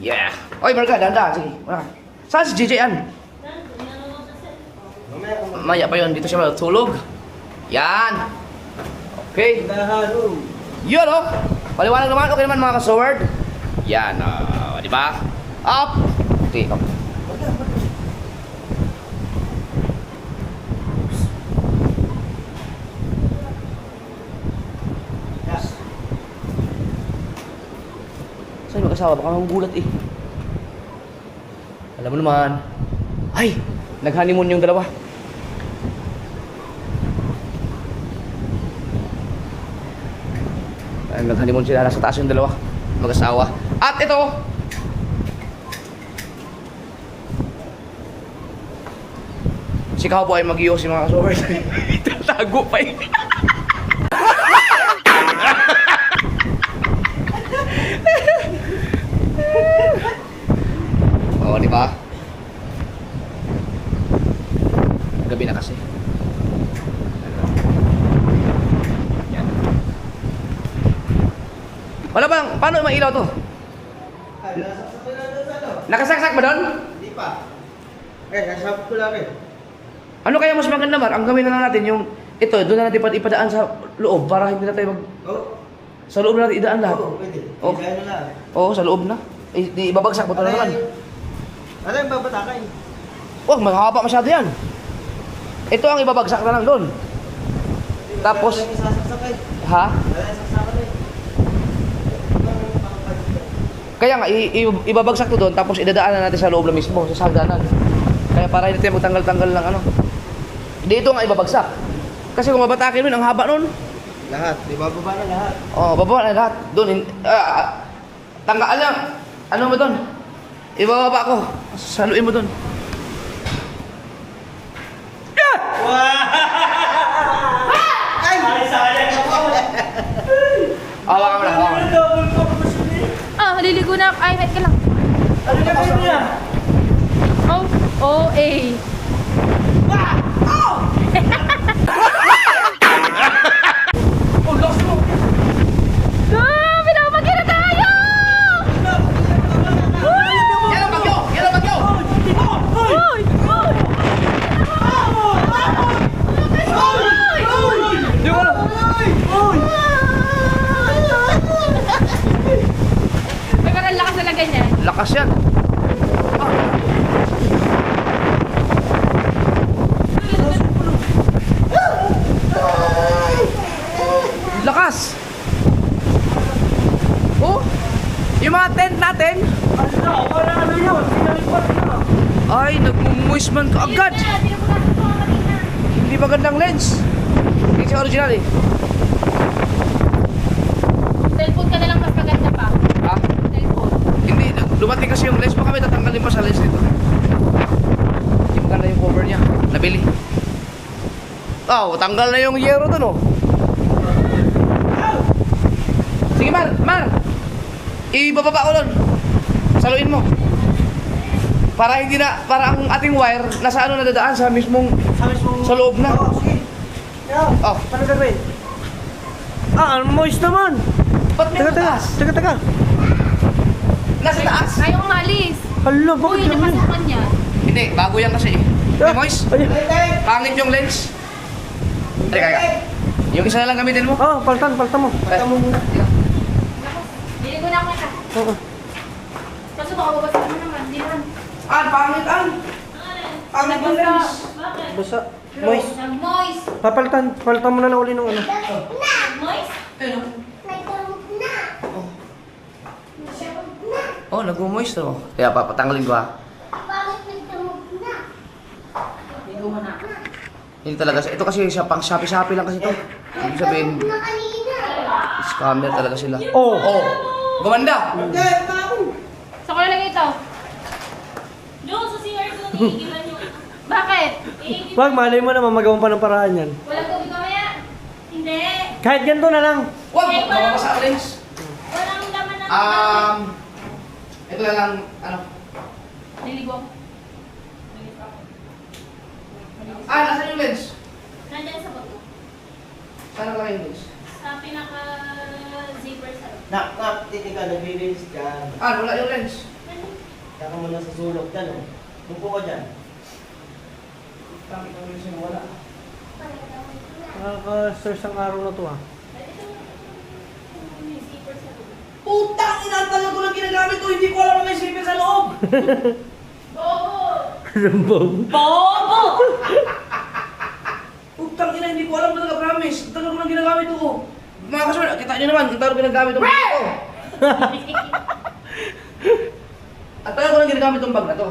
Yeah! Oy, Marga, dahan-dahan. Sige, wala ka. Saan si JJ Ann? Maya pa yun, dito siya matulog. Yan! Okay. Dahalo. Yun, oh! Paliwanag naman, okay naman mga ka-sword. Yan, di ba? Up! Okay, up. Saan mag-asawa? Baka magulat eh. Alam mo naman. Ay! Nag-honeymoon yung dalawa. Ay, nag-honeymoon sila. Nasa taas yung dalawa. Mag-asawa. At ito! Si Kaho po ay mag-iyo si mga kasowers. Tatago pa eh. Oo, di ba? Gabi na kasi. Yan. Wala bang, paano may ilaw to? Nakasaksak ba doon? Hindi pa. Nasabot ko lang eh. Ano kaya mas maganda, Mar? Ang gawin na lang natin yung ito, doon na natin ipadaan sa loob para hindi na tayo mag... Oo. Sa loob na natin idaan lahat. Oo, pwede. Oh. Kaya na lang. Oo, sa loob na. Ibabagsak mo ito na naman. Ano yung babatakan? Wag, mahaba masyado yan. Ito ang ibabagsak na lang doon. Tapos, Wala yung isasaksak eh. ha? Wala yung sasaksak eh. Kaya nga, ibabagsak to doon, tapos idadaanan natin sa loob na mismo, sa sagdanan. Kaya para hindi tayo magtanggal-tanggal ng ano. Dito nga ibabagsak. Kasi kung mabatakin mo, ang haba nun. Lahat, di ba? Baba na lahat. Oh, bababa na lahat. Doon, tanggal lang. Ano mo doon? Ibababa ko. Saluin mo doon. Ay! Sayang ako! Hawakan mo lang, hawakan. Double purpose ni. Ah, maliligo na. Ay, wait ka lang. Ano na kayo niya? Oh, O-A. Oh, lost mo! Ah, pinapagyan na tayo! Yan ang bagyo! Yan ang bagyo! Uy! Uy! Di ba? May parang lakas na lang ganyan. Lakas yan. Lakas! Oh! Yung mga tent natin, Ano? Wala ano yun? Sinalipat na. ay, nagmumuis man ka agad. Hindi magandang lens. Hindi siya original eh. Cellphone ka na lang mas maganda pa. Ha? Cellphone. Hindi, dumating kasi yung lens. Baka may tatanggalin pa sa lens nito. Hindi maganda yung cover niya. Nabili. Oh, tanggal na yung yero dun oh. Sige Mar! Ibababa ko dun. Saluin mo. Para hindi na, para ang ating wire nasa ano nadadaan sa mismong, Sa mismong... sa loob na. Oo, sige. Kaya, Oh, paano gagawin? Ah, moist naman. ba't may taas? Teka. Nasa taas? Ayaw umalis. Hala, Uy, bakit ganyan? napasukan niya. Hindi, bago yan kasi eh. Hindi, Mois. Ay, Pangit yung lens. Teka. Yung isa na lang gamitin mo. oh, paltan mo. Paltan mo muna. Niligo na ako na. Oo. Kaso baka babasa mo naman. Di naman. Pangit Pangit yung lens. Bakit? Basta, moist. Nag-moist. Paltan mo na lang uli ng ano. Moist? Oh, nag-moist oh. Kaya papatanggalin ko ha. Niligo mo na. Hindi talaga. Ito kasi siya pang Shopee lang kasi ito. Ibig sabihin, scammer talaga sila. Oh. Oh, gumanda. Sa ko na lang ito. Joe, sa CR ko, naiigilan yung... Bakit? Iigil. Wag, malay mo na mamagawan pa ng paraan yan. Walang tubig mamaya. Hindi. Kahit ganito na lang. Wag, mababasa ang lens. Walang laman ng... Ito na lang, ano. Niligo ako. Nasaan yung lens? Nandyan sa bato. Saan nakalagay yung lens? Sa pinaka-zipper sa... Titika, nag-release dyan. Wala yung lens. Saka mo na sa sulok dyan, oh. Buko ka dyan. Bakit ang lens yung wala? Nakaka-stress ang araw na to, ah. May zipper sa loob. Putang ina, talaga ko lang ginagamit to. Hindi ko alam na may zipper sa loob. Bobo! Putang ina, hindi ko alam talaga, promise. Talaga ko lang ginagamit to. Mga kasama, kita nyo naman, ang talaga ginagamit itong bag to. At talaga ko lang ginagamit itong bag na to.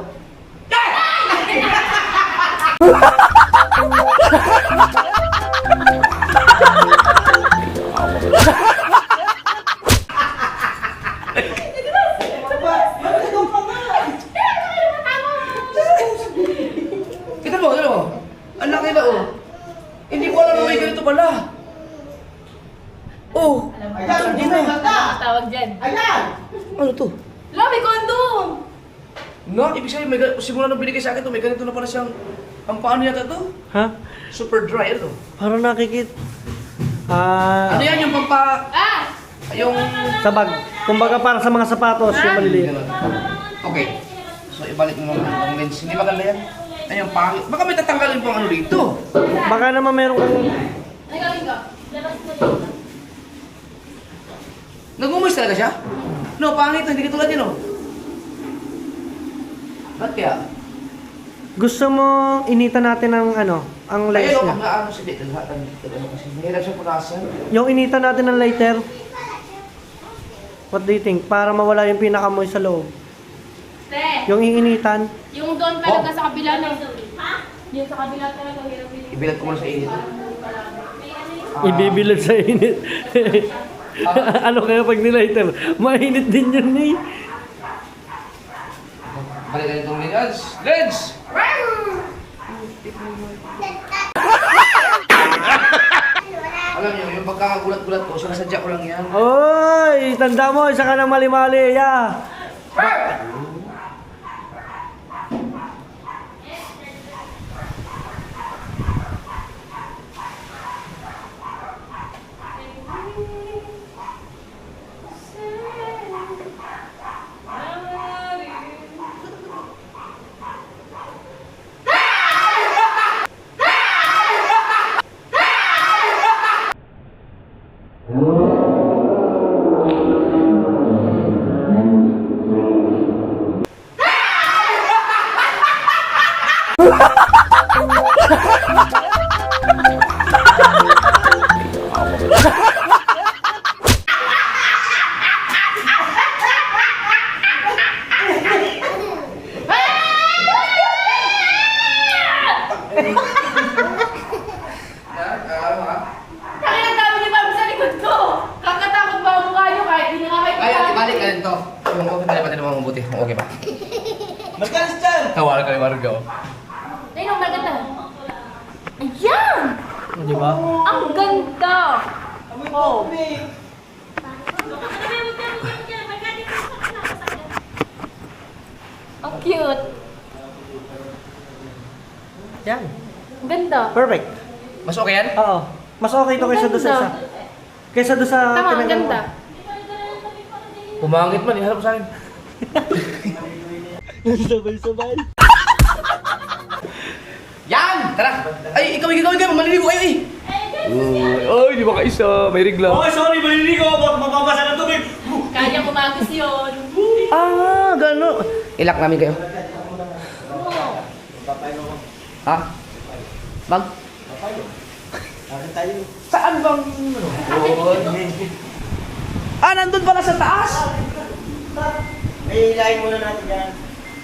Kita mo, ang laki na oh. Hindi ko alam na may ganito pala. Oh, Alam mo. Tawag dyan. ano to? Labi, kondom! No, ibig sabihin, simula nung binigay sa akin to, may ganito na pala siyang, ang paano yata to? Ha? Super dry, ano to? Parang nakikit. Ano yan, yung pampa, Ah! yung... Sa bag. Kumbaga para sa mga sapatos, yung maliliit. Okay. So, ibalik mo naman ang lens. Hindi maganda yan. Ayun, pangit. Baka may tatanggalin pang ano dito. Baka naman meron kang... Ano gawin ko? Labas mo dito. Nag-umoist talaga siya? No, pangit. Hindi katulad yun, oh. Ba't kaya? Gusto mo initan natin ang ano, ang lights Ayun, niya. pag naano si Dito, lahat ng ano kasi. Mahirap siya punasan. Yung initan natin ng lighter. What do you think? Para mawala yung pinakamoy sa loob. Te, Yung iinitan. yung doon talaga sa kabila na. Ha? Yung sa kabila talaga, hirap yun. Ibilat ko muna sa init. Ibibilad sa init. Ano kaya pag nilighter? Mainit din yun eh. Balikan itong Lens! Lens! Alam niyo, yung pagkakagulat-gulat ko, sinasadya ko lang yan. Oy! Tanda mo, isa ka ng mali-mali, ya! Bakit ang dami ni Mami sa likod ko? Kakatakot ba ang mukha nyo kahit hindi nga kayo Kaya, ibalik ka rin to. Yung okay pa natin naman mabuti. Kung okay pa. Magkalas dyan! Tawala ka ni Margo. Ayun ang maganda. Ayan! Di ba? Ang ganda! Oh. Ang cute. Yan. Ang ganda. Perfect. Mas okay yan? Oo. Mas okay to kaysa doon sa isa. Kaysa doon sa Tama, ang pinag- ganda. Pumangit man, iharap sa akin. Sabay-sabay. Yan! Tara! Ay, ikaw, maliligo kayo eh! Ay, di ba kaisa? May regla. sorry, maliligo ako. Mapapasa ng tubig. Kaya kumagos yun. Ah, gano'n. Ilak namin kayo. Ha? Bag? Saan bang... Ah, nandun pala sa taas? Ay, ilahin muna natin yan.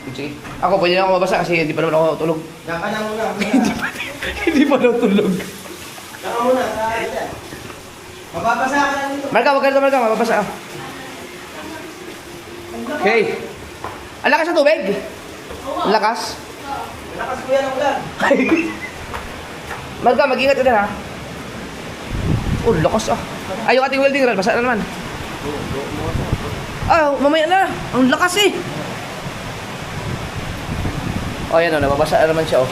Sige. Ako, pwede na ako mabasa kasi hindi pa naman ako tulog. Daka na muna. Hindi pa daw tulog. Daka muna. Dyan. Mababasa ka na dito. Marka, wag ka nito, Marka. Mababasa ah. Okay. Ang lakas ng tubig. Ang lakas. Lakas ko yan ang ulan. Marka, mag-ingat ka din ha. Oh, lakas ah. Ay, yung ating welding rod, basa na naman. Ah, mamaya na. Ang lakas eh. Oh, yan o, nababasa na naman siya oh.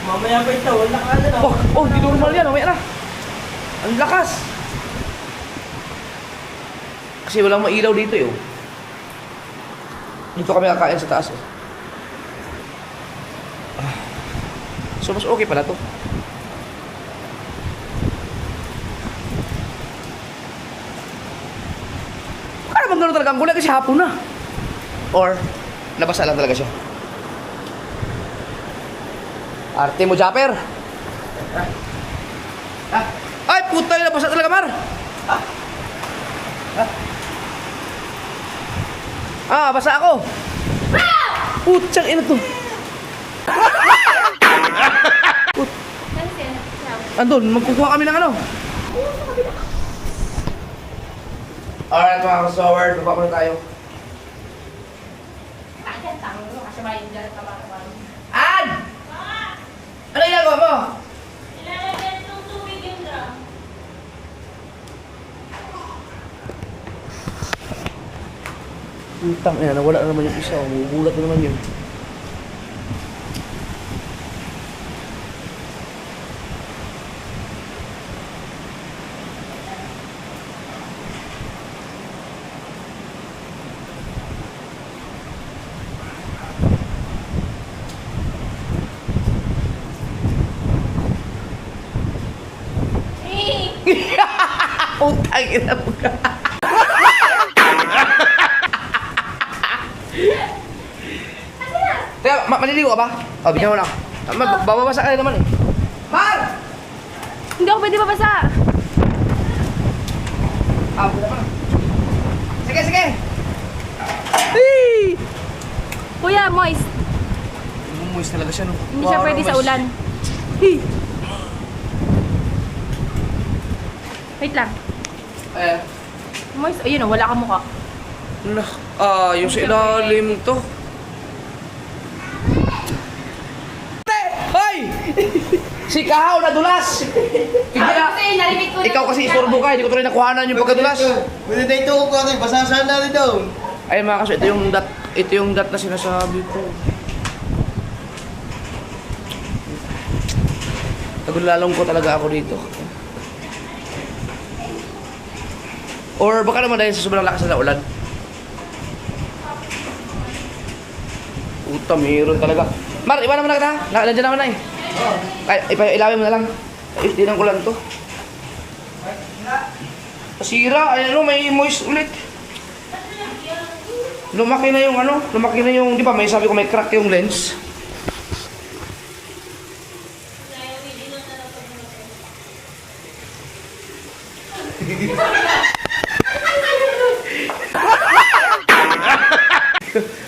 Mamaya pa ito. Wala ka na. Oh, di normal yan, mamaya na. Ang lakas. Kasi walang mailaw dito eh oh. Dito kami kakain sa taas eh. Ah. So, mas okay pala to. Ano bang gano'n talaga ang kulay kasi hapon na? Or, nabasa lang talaga siya? Arte mo, Japper! Ay, puta yun, nabasa talaga, Mar! Ah, basa ako! Putsang ina to! Andun, magkukuha kami ng ano? Alright mga kasaward, baba muna tayo. Ayan, tango mo. Kasi may dyan sa mga. An! Ano ginagawa mo? Ilalagay itong tubig yung drum. Putang ina, nawala na naman yung isa. Magugulat na naman yun. Putang ina mo ka. Teka, maliligo ka ba? O, bigyan mo lang. Bababasa ka rin naman eh. Mar! Hindi ako pwede babasa. Wala pa. Sige, sige! Hey! Kuya, moist. Moist talaga siya, no? Hindi siya pwede sa moist. ulan. Hey! Wait lang. Eh, Moist. Ayun, wala kang mukha. yung sa ilalim to. Hoy! Si Kahaw nadulas! Kasi narimit ko na. Ikaw kasi isurbo ka, hindi ko tuloy nakuhanan yung pagkadulas. Pwede tayo ito ko natin, basasahan natin daw. Ay mga kaso, ito yung dot na sinasabi ko. Nagulalong ko talaga ako dito. Or baka naman dahil sa sobrang lakas na ulan. Puta, mayroon talaga. Mar, iba naman na kita. Nandiyan naman na eh. Ay, ilawin mo na lang. Ay, tinan ko lang to. Sira, ay ano, may moist ulit. Lumaki na yung ano, lumaki na yung, di ba may sabi ko may crack yung lens.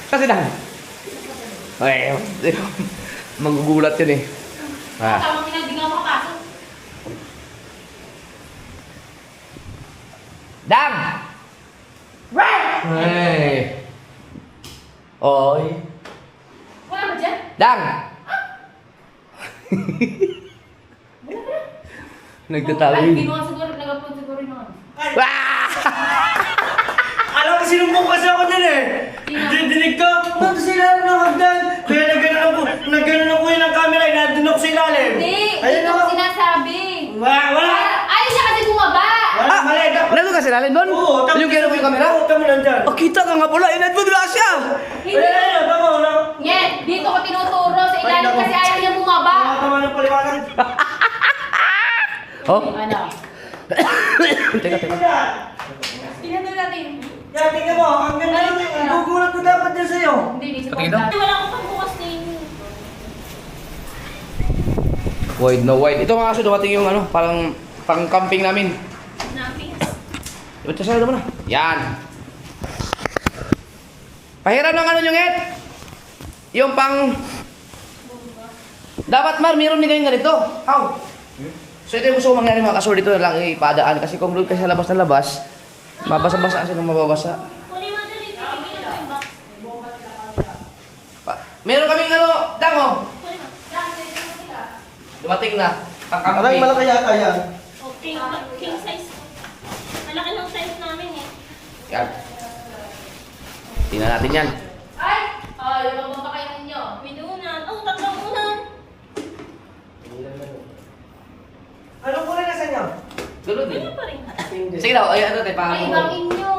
Kasi na. Ay, magugulat yun eh. Tama pinagding ako kaso. Dang! Ay. Oy. Wala ba dyan? Dang! Nagtatawid. Ay, ginawa siguro, nag-upload siguro yung mga. Alam ko sinumbong kasi ako dyan eh. Dinig ko, nandun sila ng hagdan. Kaya nagganon ako yun ang camera, nandun ako sa ilalim. Hindi, Ayun dito ako. ko sinasabi. Wala. Ay, siya kasi bumaba. Wala, mali. Dapat. Nandun ka sila doon? Oo, tama. Yung kaya mo yung camera? Oo, tama nandyan. Oh, kita ka nga pala, inadbudula siya! Hindi. Ayun, tama, wala. Yan, dito ko tinuturo sa ilalim Ay, naku. kasi ayaw niya bumaba. Tama ng paliwanag. Oh? Ano? Teka, teka. Tingnan na natin. Kaya tingnan mo, ang ganda lang yung gugulat ko dapat dyan sa'yo. Hindi, hindi Patingin daw. Wala akong pagbukas na yun. Wide na wide. Ito mga kaso, dumating yung ano, parang pang-camping namin. Napis. Ito sa naman na. Yan. Pahiram ng ano yung et. Yung pang... Dapat Mar, meron din kayong ganito. How? So ito yung gusto ko mangyari mga kasur dito na lang ipadaan. Kasi kung doon kasi sa labas na labas, mabasa-basa kasi nung mababasa. Kunin mo dali. Tigil ko yung box. Meron kaming ano, dango. Kunin mo. Dumating na. Aray, Pang-camping. malaki yata yan. Oh, king size. Malaki ng size namin eh. Yan. Tingnan natin yan. Ay! Oh, yung magbabakayan ninyo. Binunan. Oh, tatlong unan. Anong kulay na sa inyo? Ganun din. Ano pa rin? Sige daw, ay ano tayo, Ay, paano? ibang inyo.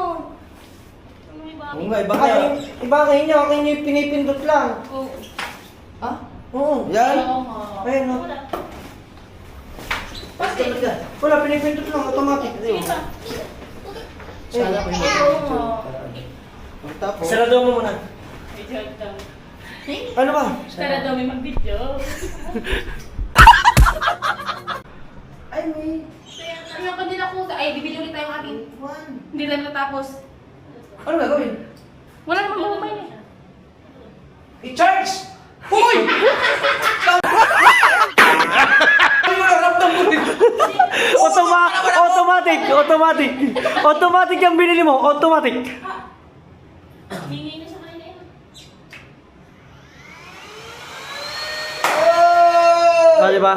May bago. Oo nga, iba kaya. Iba kayo nyo, kayo nyo pinipindot lang. Oh. Ha? Oo. Yan. Oo nga. Ayun no. Wala. Wala, pinipindot lang, automatic. Sige pa. Sana ko yun. Oo nga. Tapos, Sarado mo muna. Ano ba? Tara daw may mag-video. Ay, may... Ano pa din ako? Ay, bibili ulit tayong akin. Hindi tayo natapos. Ano gagawin? Wala namang bumay eh. I-charge! Hoy! Ay, wala, ramdam ko din. Automatic yung binili mo, automatic. Hingi na siya kanina yun. Ah, di ba?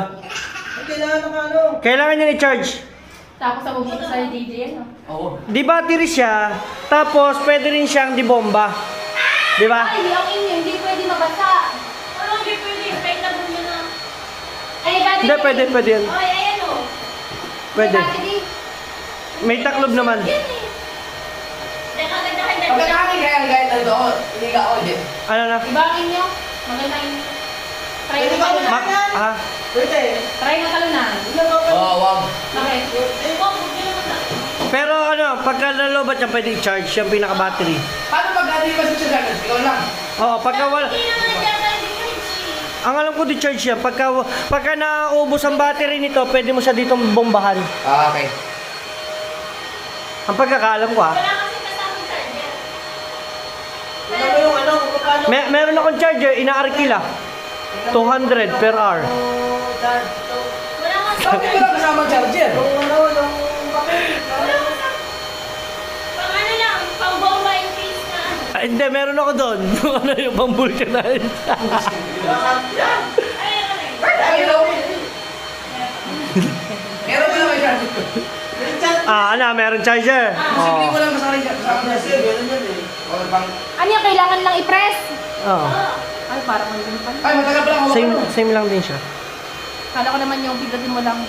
ay, kailangan ng ano. Kailangan niya i-charge. Tapos ako buto sa DJ, ano? Oo. Di battery siya, tapos pwede rin siyang di bomba. Di ba? Ay, ang inyo, hindi pwede mabasa. Ano, hindi pwede. Expectable mo na. Ay, battery. Hindi, pwede yan. Ay, ayan o. Pwede. Battery. May taklob naman. Yan eh. Teka, dagdagan. Pagkakaki kaya ang gaya na doon, hindi ka, hindi. Ano na? Iba ang inyo. Maganda inyo. Try na talunan. Ah, Try na talunan. Oo, wag. Bakit? Wag, huwag nyo naman na. pero ano, pagka nalobat siya pwede i-charge yung pinaka-battery. Paano pag hindi ba siya gagawin? Ikaw lang. Oo, pagka wala... Hindi naman dyan. Ang alam ko di-charge yan. Pagka naubos ang battery nito, pwede mo siya ditong bombahan. Ah, okay. Ang pagkakaalam ko ha. Wala kasi kasamang charger. Tignan mo yung ano, kung paano. Meron akong charger, inaarkila. 200 per hour. Wala kasi. Bakit wala kasama charger? Yung ano, yung Wala kasi. Pang ano lang, pang bomba in case na. Hindi, meron ako doon. Yung ano yung pang-vulcanize. Ay, ano na yun? Ay, hello. Meron ba naman charger? Meron charger. Posible ko lang kasama Kasi charger. ganun yan eh. O, bang... Ano yung kailangan lang i-press? Oh. Ay, parang ano din pala. Ay, matagal pala ako. Same lang din siya. Kala ko naman yung bigotin mo lang.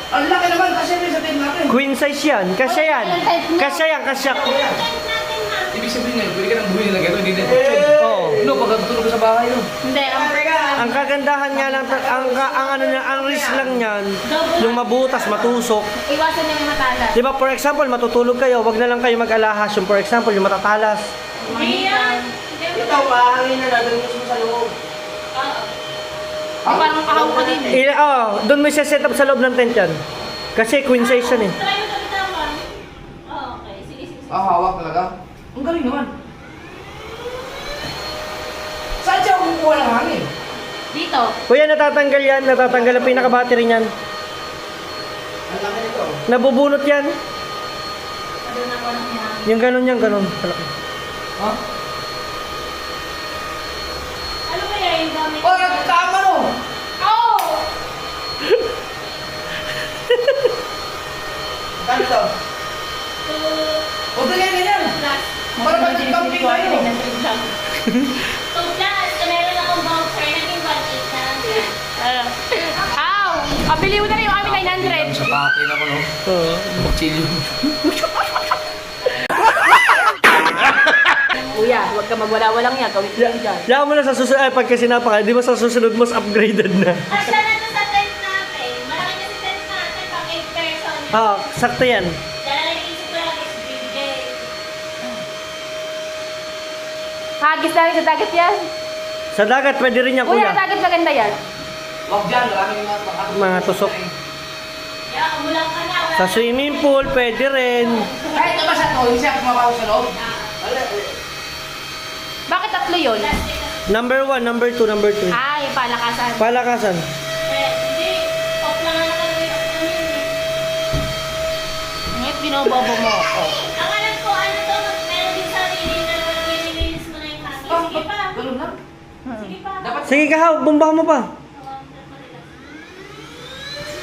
Ang laki naman kasi may sa tape natin. Queen size yan. Kasya yan. Kasya yan, kasya. Tent natin ha. Ibig sabihin niya, pwede ka nang bumili ng gano'n, hindi din. Oo. No, pagka tutulog ka sa bahay, no? Hindi, Ang kagandahan nga lang, ang risk lang niyan, yung mabutas, matusok. iwasan niyo yung matalas. Di ba, for example, matutulog kayo, wag na lang kayo mag-alahas. Yung for example, yung matatalas. Hindi yan. Ito, pahangin na nagagos mo sa loob. Parang kahaw ka din. Doon mo siya set up sa loob ng tent yan. Kasi queen size yan eh. Try mo sa bitawan. Okay, sige, sige. Ah, hawak talaga. Ang galing naman. Saan siya kumukuha ng hangin? Dito. Kuya, natatanggal yan. Natatanggal ang pinaka-battery niyan. Ang laki nito. Nabubunot yan. Ano na ko lang yan. Yung ganun yan, ganun. Kalaki. Ha? Ano kaya yung gamit? Oh, nagkama, no? Oh! Kano to? O, ganyan. Para ba nag-camping tayo? 2 plus, meron akong voucher, naging 1.8 na lang siya. Ow! Pabili mo na rin yung aming 900. Sa patay na ko, no? Oo. Chilyo. Kuya, huwag ka magwala-walang yan. Gawin ko yan dyan. Yan mo na sa susunod. Ay, pagka sinapa ka, di ba sa susunod mas upgraded na. Asya na to sa tent natin. Malaki kasi tent natin, pang 8 person. Sakto yan. Dala na isip ko lang is big day. Hagis na rin sa dagat yan. Sa dagat, pwede rin yan, Kuya, kuya. sa dagat maganda yan. Huwag dyan, maraming mga Mga tusok. Kaya umulang ka na. Wala Sa swimming pool, pwede rin. Kahit naman sa to, hindi siya kumabaho sa loob. Bakit tatlo yun? plastic na. Number 1, number 2, number 3. Ah, yung palakasan. Palakasan. Hindi. Off lang na nakalagay ako kanina. Ngayon, binobobo mo ako. Ang alam ko, ano to, meron din sarili na nililinis mo na yung hangin. Sige pa. Ganun lang. Sige pa. Dapat Sige ka, bombahan mo pa.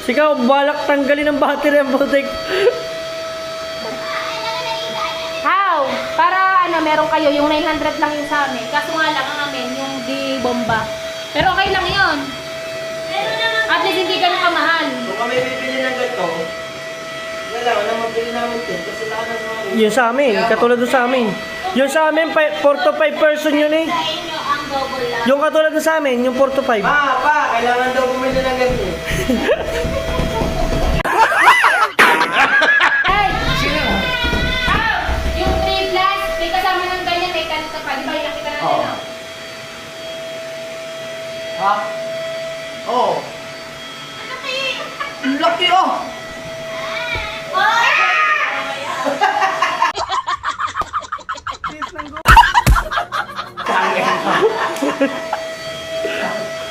Sige, balak tanggalin ang battery ang putik. How? Para ano, meron kayo, yung 900 lang yung sa amin. Kaso nga lang ang amin, yung di bomba. Pero okay lang yun. Meron naman. At least hindi ganun kamahal. Kung kami bibili ng ganito, wala na mabili namin din kasi lahat ng mga Yung sa amin, katulad doon sa amin. Yung sa amin, 4 to 5 person yun eh. Sa inyo ang double lang. Yung katulad doon sa amin, yung 4 to 5. Pa, kailangan daw bumili ng ganito. Ay! sino? How? Yung 3 plus, may kasama ng ganyan, may kanto pa. Di ba yung nakita natin, Oo. no? Ha? Oo. Ang laki, oh!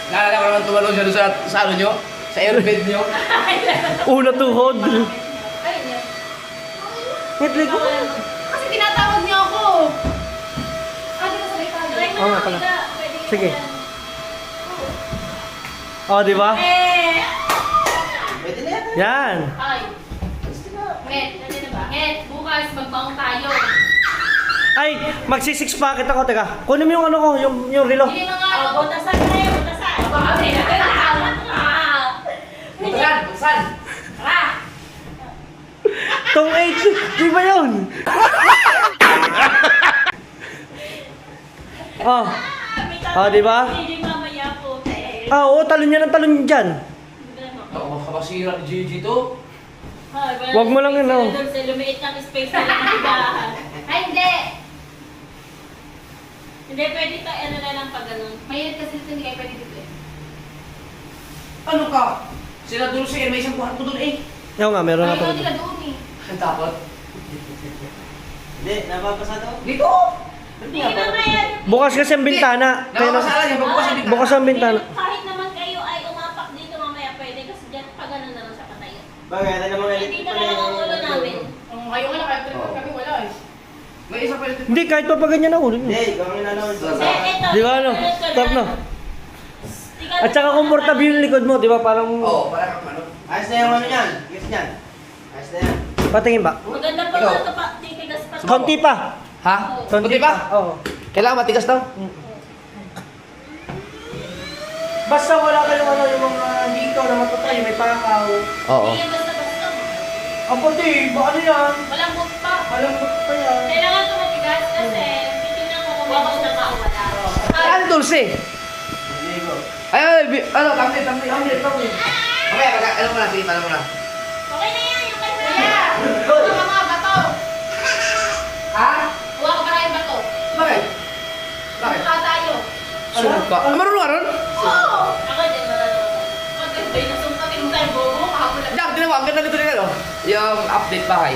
Naalala ko naman tumalong siya doon sa ano nyo? Sa airbed nyo? Una tuhod. Ayun yun. Ngitli ko. Kasi tinatawag niyo ako. Ah, di ba sa Itali? Try mo Oo nga na pala. kita. Pwede ka Sige. yan. Oh, di ba? Pwede na yan. Yan. Ay. Nget, nandiyan na ba? Nget, bukas magbaong tayo. Ay, magsi-6 packet ako. Teka, kunin mo yung ano ko, yung relo. Hindi na nga. Oh, butasan na yun, butasan. Baka Butasan! Butasan! Tara! Tong 8, di ba yun? Oh. Ah, di ba? Hindi mamaya po. Oo, talon yan ang talon dyan. Oo, kabasira ni Gigi to. Wag mo lang yun, oh. Doon sa lumiit ng space na lang naligahan. Ay, hindi. Hindi, pwede tayo ano na lang pag ganun. Mayroon kasi dito, hindi kayo pwede dito eh. Ano ka? Sila Dulce, may isang kwarto doon eh. Oo nga, meron Ayaw na nila doon eh. Ang takot. Hindi, napapasado. Dito! Hindi mamaya. Bukas kasi ang bintana. Kaya Nakakasala niya, pagbukas yung bintana. bukas ang bintana. Kahit naman kayo ay umapak dito mamaya pwede kasi dyan pag ano na lang siya patayo. Bagay, ano naman Hindi na lang ang ulo namin. Ayaw nga nakapit kami wala eh. May isa pa yun. Hindi, kahit pa pa ganyan ako. Hindi, gawin na naman. Eto. Di ba ano? Stop na. At saka komportable yung likod mo, di ba? Parang Oo, parang ano. Ayos na yung ano yan. Ayos niyan. Ayos na yan. patingin ba? Maganda pa Ikaw. nga ito pa. Titigas pa. Konti pa. Ha? Kunti pa? Oo. Kailangan matigas daw? Basta wala kayong ano, yung mga hikaw na matatay, may pakaw. Oo. Hindi basta-basta. Ang puti, ba ano yan? Walang boot pa. Alam mo pa yan. Kailangan ito matigas kasi titignan ko kung may basta pa o wala. Ano Dulce? Hindi ko. Ano, tamli. Mamaya, ano mo na, sige, paano mo na. Okay na yan, yung kay Kuya! Huwag ka mga bato. Ha? Huwag ka para yung bato. Bakit? Mukha tayo. Sumpa. Marunong ka ron? Oo! Ako din, marunong. Maganda yung nasumpatin mo tayo bobo. Kahapon lang. Jack, tinawa, ang ganda nito nila, no? Yung update bahay.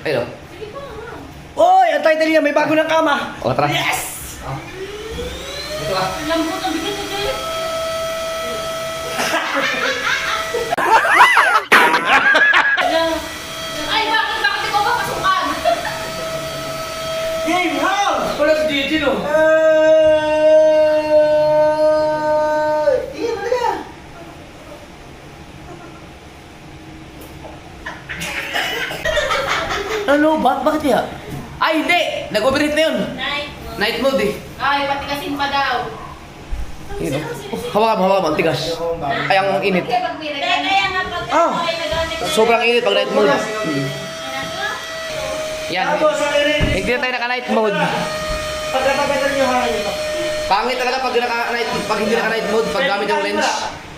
Ayun, Sige pa nga. Oy, ang title niya, may bago ng kama. o. Tara. Yes! Ito ka. Lambot ang bigat ni Jay. Ay, bakit ikaw ba pasukan? Game house! Wala si Gigi, no? Tingin mo na. Ano? Bakit kaya? Ay, hindi! Nag-overheat na yun. Night. Night mode eh. Ay, patikasin pa daw. Yun, hawakan mo, ang tigas. Ay, ang init. Kaya pag may Kaya regalo. kaya nga pag Ah. ako ay nag-anik na- Sobrang init pag night mode. Ano to? Yan. Ako, sa Hindi na tayo naka-night mode. Pagkatapitan niyo hangin ito. Pangit talaga pag hindi naka-night mode, pag gamit yung lens.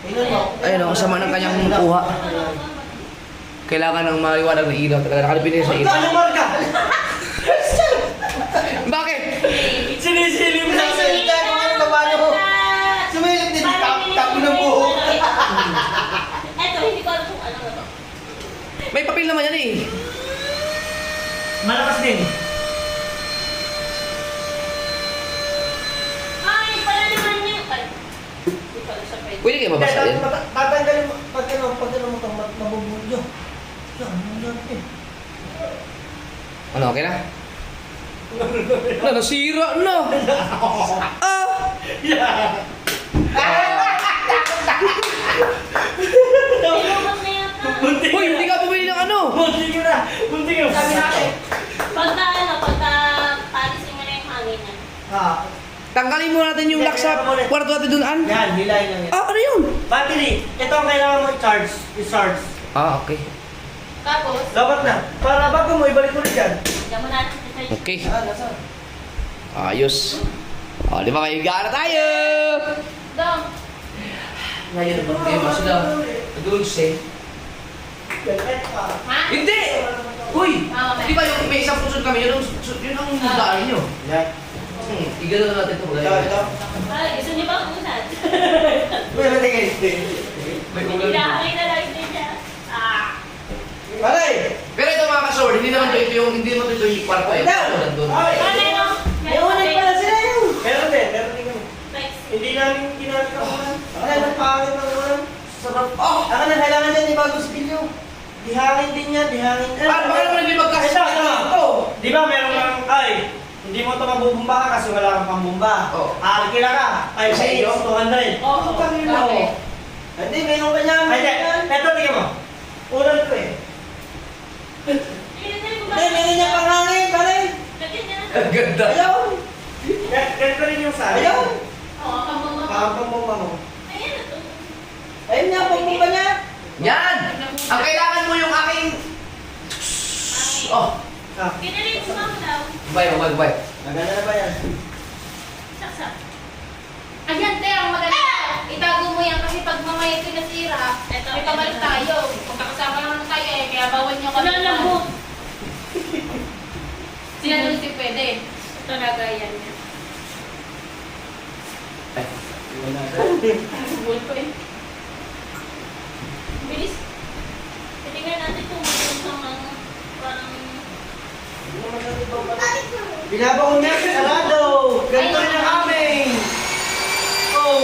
Tingnan mo. Ayun, ang sama ng kanyang kuha. Kailangan ng maliwanag na ilaw talaga. Nakalipin niya sa ilaw. Ano marka? Bakit? Sinisilip na. Sumilip tayo kung ano babae mo. Sumilip din. Tapo ng buhok. Eto, hindi ko alam kung ano na to. May papel naman yan eh. Malakas din. Ay, pala naman niya. Ay, hindi pala siya pwede. Pwede kayo mabasa yan. Tatanggalin mo, pag ano mo itong mabubulyo. Yan, yan, yan. Ano, okay na? Na, nasira na. Tinubot na yata. Hoy, hindi ka bumili ng ano. Bunti ka na. Bunti ka. Sabi natin. Pagka palisin mo na yung hangin niya. Ah, Tanggalin mo natin yung lock sa kwarto natin doon, An. yan, hilahin lang yan. Ah, ano yun? Battery, ito ang kailangan mo i-charge. I-charge. Ah, okay. Tapos, Dapat na. Para bago mo, ibalik mo rin dyan. Diyan mo natin sa charge. Okay. Ah, nasa? Ayos. O, di ba kayo gana tayo? Dong. Ngayon, problema sila. Dulce. Ha? Hindi! Uy! Ah, okay. Di ba yung may isang puso kami, yun ang daan nyo. Yan. Igano na natin ito. Ito. Ay, gusto niyo ba unan? Meron na kayo. May ulan. Hinahangin na lang din siya. Ah. Pare! Pero ito mga kasor, hindi naman ito yung kwarto eh. Doon. Meron. sila yun. Meron din, meron din kami. Thanks. Hindi namin ginamit ang ulan. Ano yung pangit ng ulam? Sarap. Oh! Ako na kailangan yan ni Bago Spilyo. Dihangin din yan, dihangin. Paano ba naman hindi magkasya Ito. Di ba meron kang, ay, hindi mo ito mabubumba kasi wala kang pambumba. Oo. Kila ka, 5 sa iyo, 200. Oo. Okay. Hindi, meron ka niya. Ay, ito, tingnan mo. Ulan ko eh. Hindi, meron niya pangangin, pare. Lagyan niya na. Ang ganda. Ayaw. Ganito rin yung sa Ayaw. Oo, kambang mo. Pambumba mo. Ayan na to. Ayun niya, pagbuka niya. Yan! Ang kailangan mo yung aking... Oh! Kinalin mo lang daw. Bye. Maganda na ba yan? Saksak. Ayan, te, ang maganda. Itago mo yan kasi pag mamaya ito nasira, Eto, may pabalik eto. tayo. Magkakasama naman tayo eh, kaya bawal niyo kami. Wala lang mo. Sila doon si pwede. Talaga yan. Buwan pa eh. Binabakong niya, sarado. Ganito rin ang amin. Oh.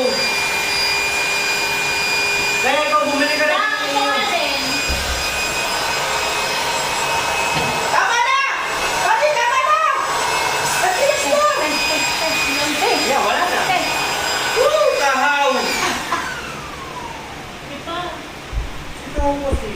Kaya ikaw, bumili ka rin. Ikaw na din. Tama na! Pati, tama na! Natigas mo! Yeah, wala na. Woo! Kahaw! Diba? Ito mo si.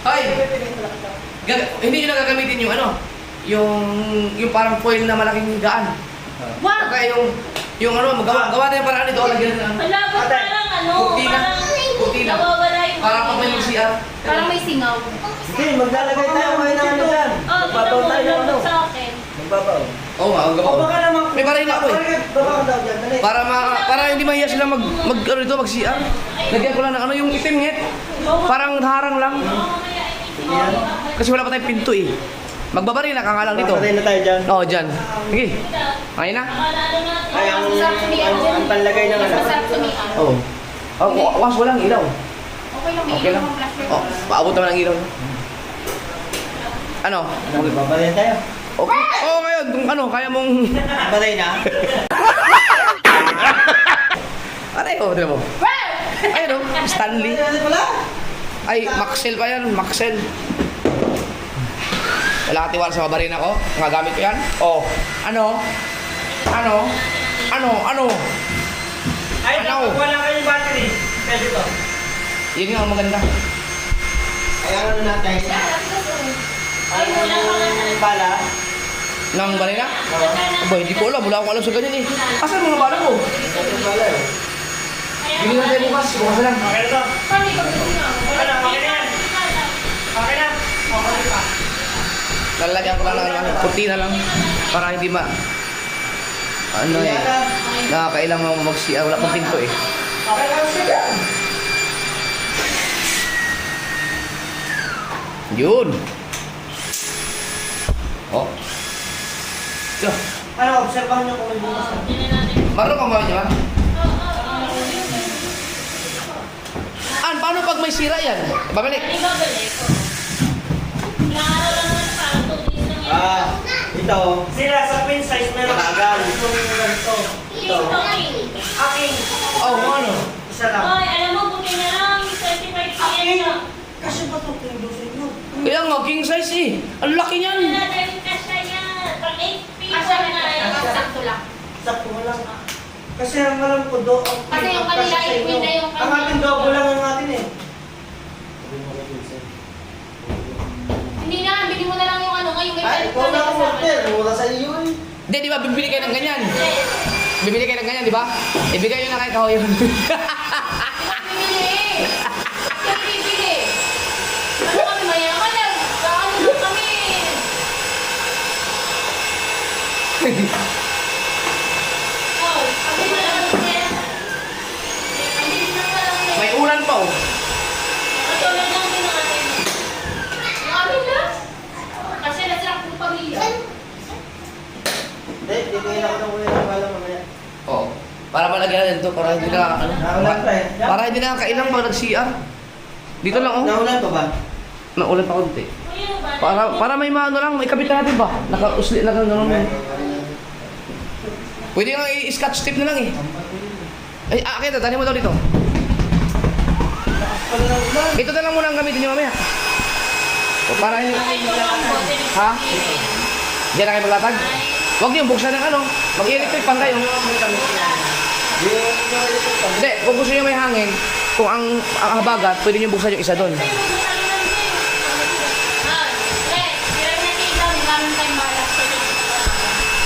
Ay! Hindi nyo na gagamitin yung ano? Yung parang foil na malaking gaan. Wag! Kaya yung ano, gawa tayo paraan ito. Lagyan na Wala ba parang ano? Kurtina. Kurtina. Nawawala yung... Para pag may CR. Parang may singaw. Sige, maglalagay tayo ngayon ng ano dyan. Oh, Magbabaw tayo ng ano. sa akin. Magbabaw. Oo nga, ang O gawa. baka naman. May baril ako eh. Baba ka daw dyan, dali. Para hindi mahiya sila mag ano dito, mag CR. Lagyan ko lang ng ano yung itim ngit. Parang harang lang. Kasi wala pa tayong pinto eh. Magbabaril na lang dito. Papatay na tayo dyan. Oo, dyan. Sige. Ayun na. Ay, ang panlagay ng ano. Masarap sumian. Oo. Oh, was walang ilaw. Okay lang, may Okay lang. ilaw ng flashlight. Oh, paabot naman ang ilaw. Ano? Papatay na tayo. Okay. Oo, ngayon, kung ano, kaya mong... Papatay na. Aray, oh, tignan mo. Ayun, oh, Stanley. Ano pala? Ay, Maxell pa yan, Maxell. Wala ka tiwala sa babarina ko? Magagamit ko yan? Oh, ano? Ano? Ano? Ay, Ano? wala kayong battery. Pwede to. Yun nga ang maganda. Ay, ang ano natin? Ay, wala pa nga sa... Bala. Nang barina? Aba, hindi ko alam. Wala akong alam sa ganyan eh. Asan mga bala ko? Ito bala eh. Hindi na tayo bukas. Bukas na lang. Okay na to. Paano ikaw gusto nga? Okay na, okay na yan. Okay na. Okay pa. Lalagyan ko lang ng ano, kurtina lang. Para hindi ma... Ano eh. Nakakailang mo mag-CR. Wala pang pinto eh. Okay lang siya. Yun. Oh. Yo. Ano, obserbahan nyo kung may bukas na. Marunong ka mga diba? Paano pag may sira yan? Babalik. Ay, babalik. Nakaaraw lang naman para 2 days lang yan. Ito. Sila sa pin size meron agad. Ito. King to king. Aking. Oh, ano? Isa lang. Hoy, alam mo, buti na lang. 35 cm siya. Kasi ba ito kung dosin nyo? Kaya nga, king size eh. Ang laki niyan. Wala tayong kasya yan. Pang 8 feet Asya na na yan. sakto lang. Sakto mo lang. Kasi ang alam ko do. Kasi yung kanila, equal na yung Ang ating double lang ang atin eh. Hindi na, bili mo na lang yung ano, ngayon may Ay, ikaw na ako order. Mura sa iyo eh. Hindi, di ba? Bibili kayo ng ganyan. Bibili kayo ng ganyan, di ba? Ibigay nyo na kay Kao yun. Bibili! Kaya bibili! Ano kami mayaman lang? Ano lang kami? Hoy, pag malaman mo yan. Ang bilis lang pala ng May ulan pa oh. Katulad lang din natin. Yung amin lang? Kasi nasirap yung pamilya. Hindi, bigay ako ng ulit ng bala mamaya. Oo. Para malagyan natin to, para hindi na, ano, Naulan pa eh. para hindi na kailang pag nag-CR. Dito lang oh. Naulan pa ba? Naulan pa konti. Kuya, ba? Para may maano lang, may kabit natin ba? Naka-usli na gano'n. Pwede nga i-scotch tape na lang eh. Ay, akit, tani mo daw dito. Pag naulan. Ito na lang muna ang gamitin niyo mamaya. O para hindi... Ha? Diyan na kayo maglatag? Huwag niyo, buksan ng ano. Mag-electric pan kayo. Hindi, kung gusto niyo may hangin, kung ang habagat, pwede niyo buksan yung isa doon.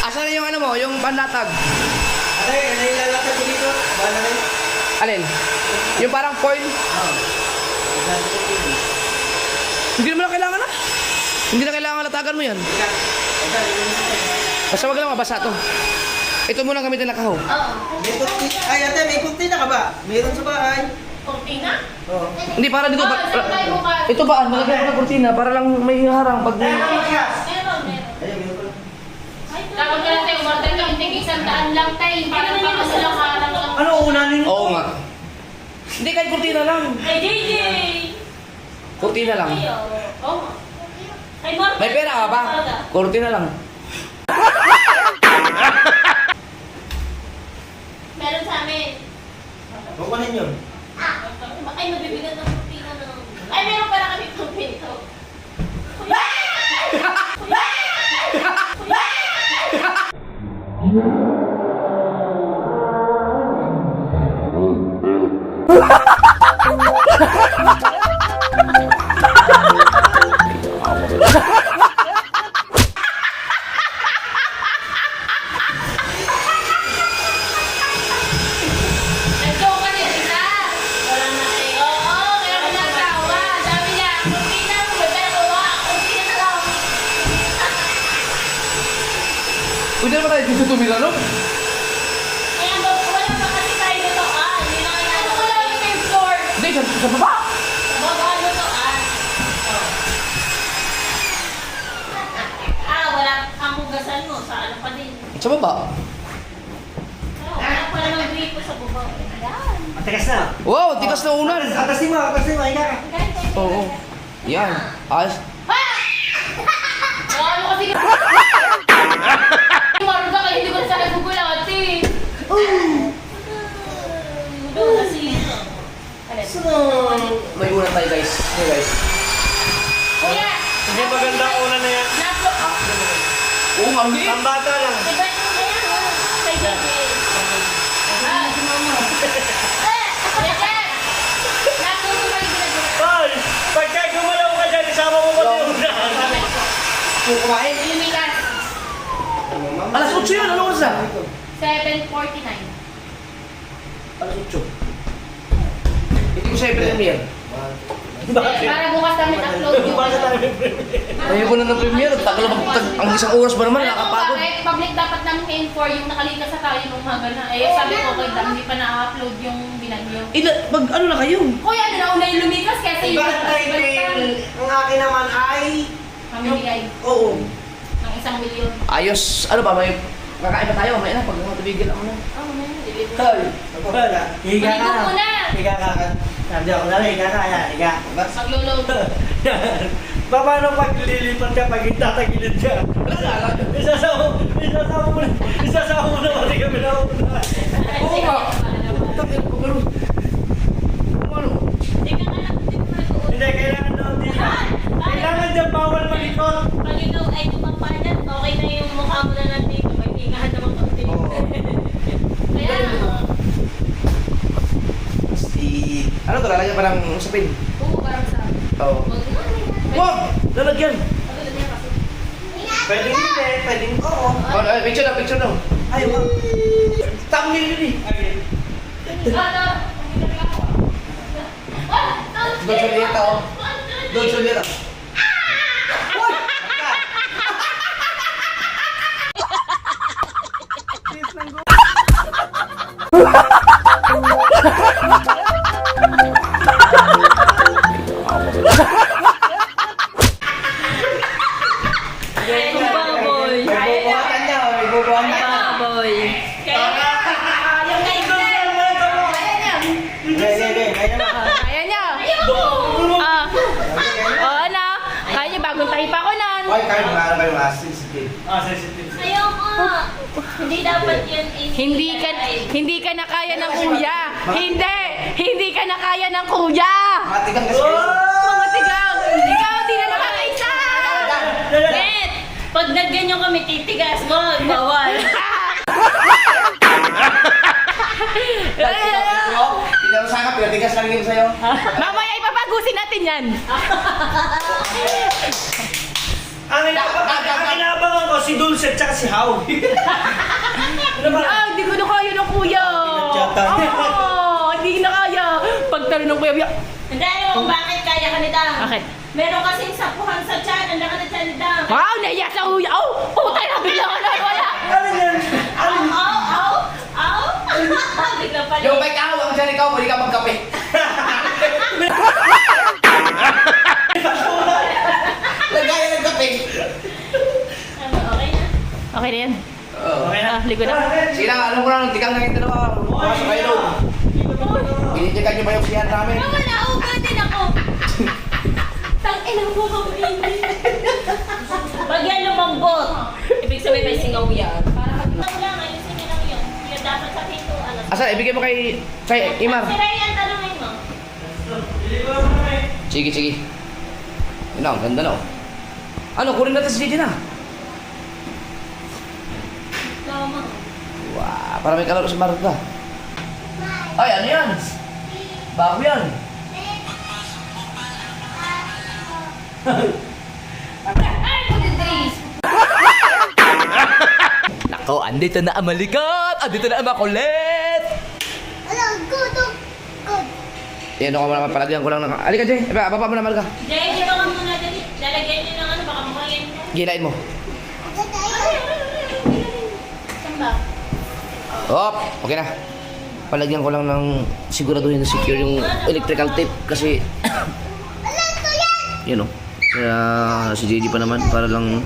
Asan na yung ano mo, yung panlatag? Ano yung ilalakad ko dito? Bala rin. Alin? Yung parang foil? Hindi naman na kailangan na. Hindi na kailangan latagan mo yan. Basta wag lang mabasa to. Ito muna gamitin na kahaw. May puti. Ay, ate, may puti na ka ba? Meron sa bahay. Cortina? Oo. Hindi, para dito. Oh, saan tayo bukas? Ito ba? Malagyan ko ng kurtina para lang may harang pag may... Meron. Ayun, meron pala. Dapat ka lang tayo, umorder ka, hindi isang daan lang tayo. Parang pangasilang harang lang. Ano unanin? Oo nga. Hindi, kahit kurtina lang. Ay, JJ! Kurtina lang. Ayo. Oh. Ay, Mark. May pera ka ba? Kurtina lang. Meron sa amin. Kukunin yun. Ay, mabibigat ng cortina na. Ay, meron pala kami pang pinto. Nag-joke ka rin, isa. Wala na kayo. Oo, kaya ka natawa. Sabi niya, kurtina mo, may pera ko, kurtina na lang. Pwede naman tayo dito tumira, no? Kaya wala pa kasi tayo dito. Hindi na kaya Ano ko lang yung third floor? Hindi, sa baba. baba dito. Wala ang hugasan mo. Sa ano pa din. Sa baba. Wala pa namang gripo sa baba. Ayan. Matigas na. Wow, tikas na unan. Atasin mo, higa ka. Oo. Yan. Ayos. Ano kasi Marunong ka, hindi ko na sana gugulati. Nasira. May unan tayo, guys. Hey, guys. Kuya! Hindi maganda una na yan. Oo, nga, hindi. Ang bata lang. Iba yung kaya mo. Kay JJ. Paul, pagka gumalaw ka dyan, isama mo ba yung unahan? Kumain. Lumikas. Alas 8 yun. Ano oras na? 7:49. Alas 8. Hindi ko 7 premiere. Para bukas namin upload yung Bakit tayo may Ayoko na ng premiere. Tagal ang isang oras ba naman? Alam mo Nakakapagod. bakit? Public dapat namin in-for yung nakalikas sa tayo nung umaga na. Eh, sabi ko kay Dam, hindi pa na-upload yung binagyo. Pag ano na kayo? Kuya, ano na una yung lumikas kasi yung Ang akin naman ay... kami bigay Oo. ng 1 milyon. Ayos. Ano ba? May kakain pa tayo. May na. Pag matubigil ako na. Oh, man, deliver. Tol, higa ka. Maligo muna. Higa ka. Sabi ako na higa ka. Yan, higa. Magloload. Paano pag lilipat ka pag itatagilid ka? Isasama mo na pati kami na una. Oo nga. Bakit? Pag ano? Ano? Hindi ka nga lang. Hindi ko nag-uot. Hindi, kailangan daw dito. Kailangan dyan bawal malikot. Pag ikaw ay tumampanan, okay na yung mukha mo na nandito. May tingahan naman konti. Kaya, Ano to? Lalagyan pa ng sapin. Oo, parang sa... Oo. Wag! Lalagyan! Pagod niya kasi. Pwedeng hindi, pwedeng oo. Oh, picture na, picture na. Ay, wag. Thumbnail yun eh. Don Julieta oh. Don Julieta. baboy. May bubuhatan niya, may bubuhatan niya. Baboy. Yung kay Kaya naman. Kaya niya. Ano? Kaya niya, bagong tahi pa ako nun. Ay, kayo mga kayo mga sensitive. Sensitive. Ayoko. Hindi dapat yun Hindi ka na kaya ng kuya. Hindi ka na kaya ng kuya. Matigang kasi. Mga tigang. Ikaw, di na nakakaisa. Bet! Pag nagganyan kami titigas, wag, bawal. Hindi mo sana, pinatigas lang yun sa'yo. Mamaya ipapagusin natin yan. Ang inaabangan ko si Dulce at saka si How. Ano ba? Hindi ko na kaya ng kuya. Pinagtsatan. Hindi na kaya. Pagtalo ng kuya, Hindi, alam mo kung bakit kaya ka ni Dam? Bakit? Meron kasing sapuhan sa tiyan, ang laki ng tiyan ni Dam. wow, naiya sa kuya. Oh, puta na, bigla ko na wala. Ano yan? Aw! Bigla pala. Yung may kahaw ang dyan ikaw, pwede ka magkape. likod ako. Sige na, alam ko na, tikang na yung dalawa. Pumasok kayo doon. Binitikan niyo ba yung siyan namin? Wala, uga din ako. Tangina mo kami. Pag yan lumambot, ibig sabihin may singaw yan. Ito lang, ayusin niyo lang yun. Yung dapat sa pintuan. Asa, ibigay mo kay Imar. Si Ryan, tanongin mo. Sige, sige. Yun na, ang ganda na oh. Ano, kunin natin si Gigi na. Tama. Wow, para may kalaro si Marta. Ay, ano yan? Bago yan. Nako, andito na ang malikat! Andito na ang makulit! Yan, ako naman palagyan ko lang ng... Alika, Jay. Baba mo na, Marga. Jay, baka muna dali. Lalagyan niyo ng ano, baka makain mo. Gilain mo. Saan ba? Op, okay na. Palagyan ko lang ng siguraduhin na secure yung electrical tape kasi... Yun o. Kaya si Gigi pa naman para lang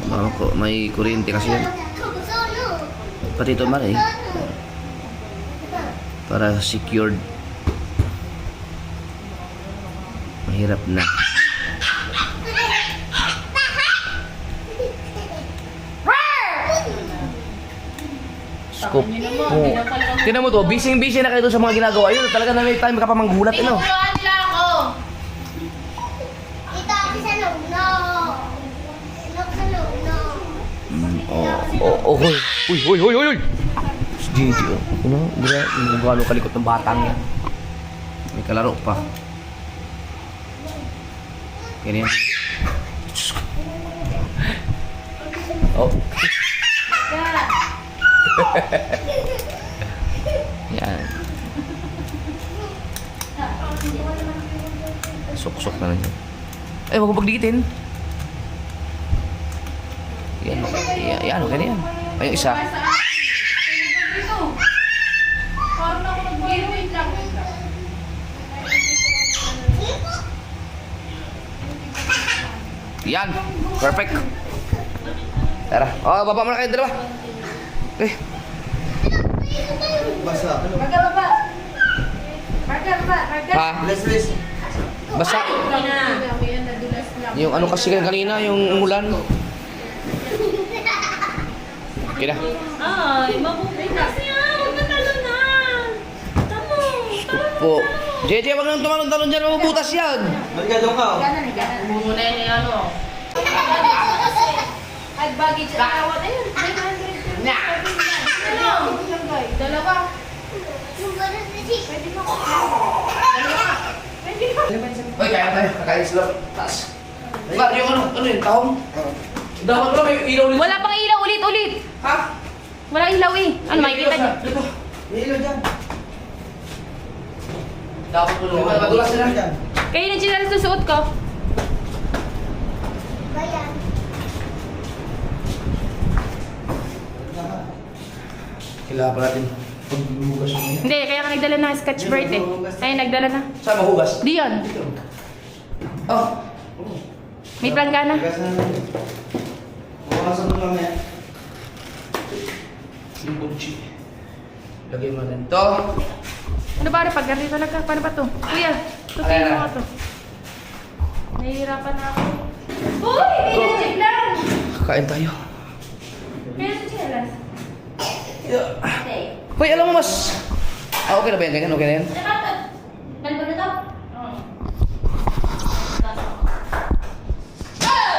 may kuryente kasi yan. Pati ito man eh. Para secured. Mahirap na. Scoop. Oh. Tingnan mo to, busy-busy na kayo doon sa mga ginagawa. Yun, talaga na may time ka pa manggulat. Ano? Tinutuluan nila ako. Okay. Uy. Si Gigi, oh. Ano? Gano'ng kalikot ng batang yan. May kalaro pa. Ganyan. Oh. Yan. Sok-sok na lang yun. Ay, huwag mo pagdikitin. Yan. Yan, okay na yan. Ay, yung isa. Parang ako nag-wait lang. Yan. Perfect. Tara. Oh, baba mo na kayo dalawa. Eh. Basa. Ha? Bless. Basa. Yung ano kasi kanina, yung umulan. Okay na. Ay, mabubutas yan. Huwag na talunan. Tamo. Po. JJ, wag nang tumalon-talon dyan. Mabubutas yan. Magkadong ka. Muna yun yung ano. At baggage na awat ayun. 900. Ano? Dalawa. Pwede mo. Uy, kaya tayo. Kakain sila. Taas. Mar, yung ano yun? Tahong? Dapat ba may ilaw nito? Wala pang ilaw ulit. Ha? Wala ilaw eh. Ano makikita niyo? Dito. May ilaw dyan. Dapat mo naman. Madulas sila. Kayo na chinelas na suot ko. Kailangan pa natin pagbubugas mo yan. Hindi, kaya ka nagdala ng Scotch Brite eh. Ay, nagdala na. Saan mahugas? Di yun. Oh. May planggana. Bukasan mo lang yan. Yung bunchi. Lagay mo lang ito. Ano ba rin? Pag ganito talaga. Paano ba to? Kuya, tutuin mo to. Nahihirapan na ako. Uy! Pinag-check lang! Kain tayo. Kaya sa chinelas. Hoy, alam mo mas... okay na ba yan? Ganyan? Okay na yan? Nalba na to?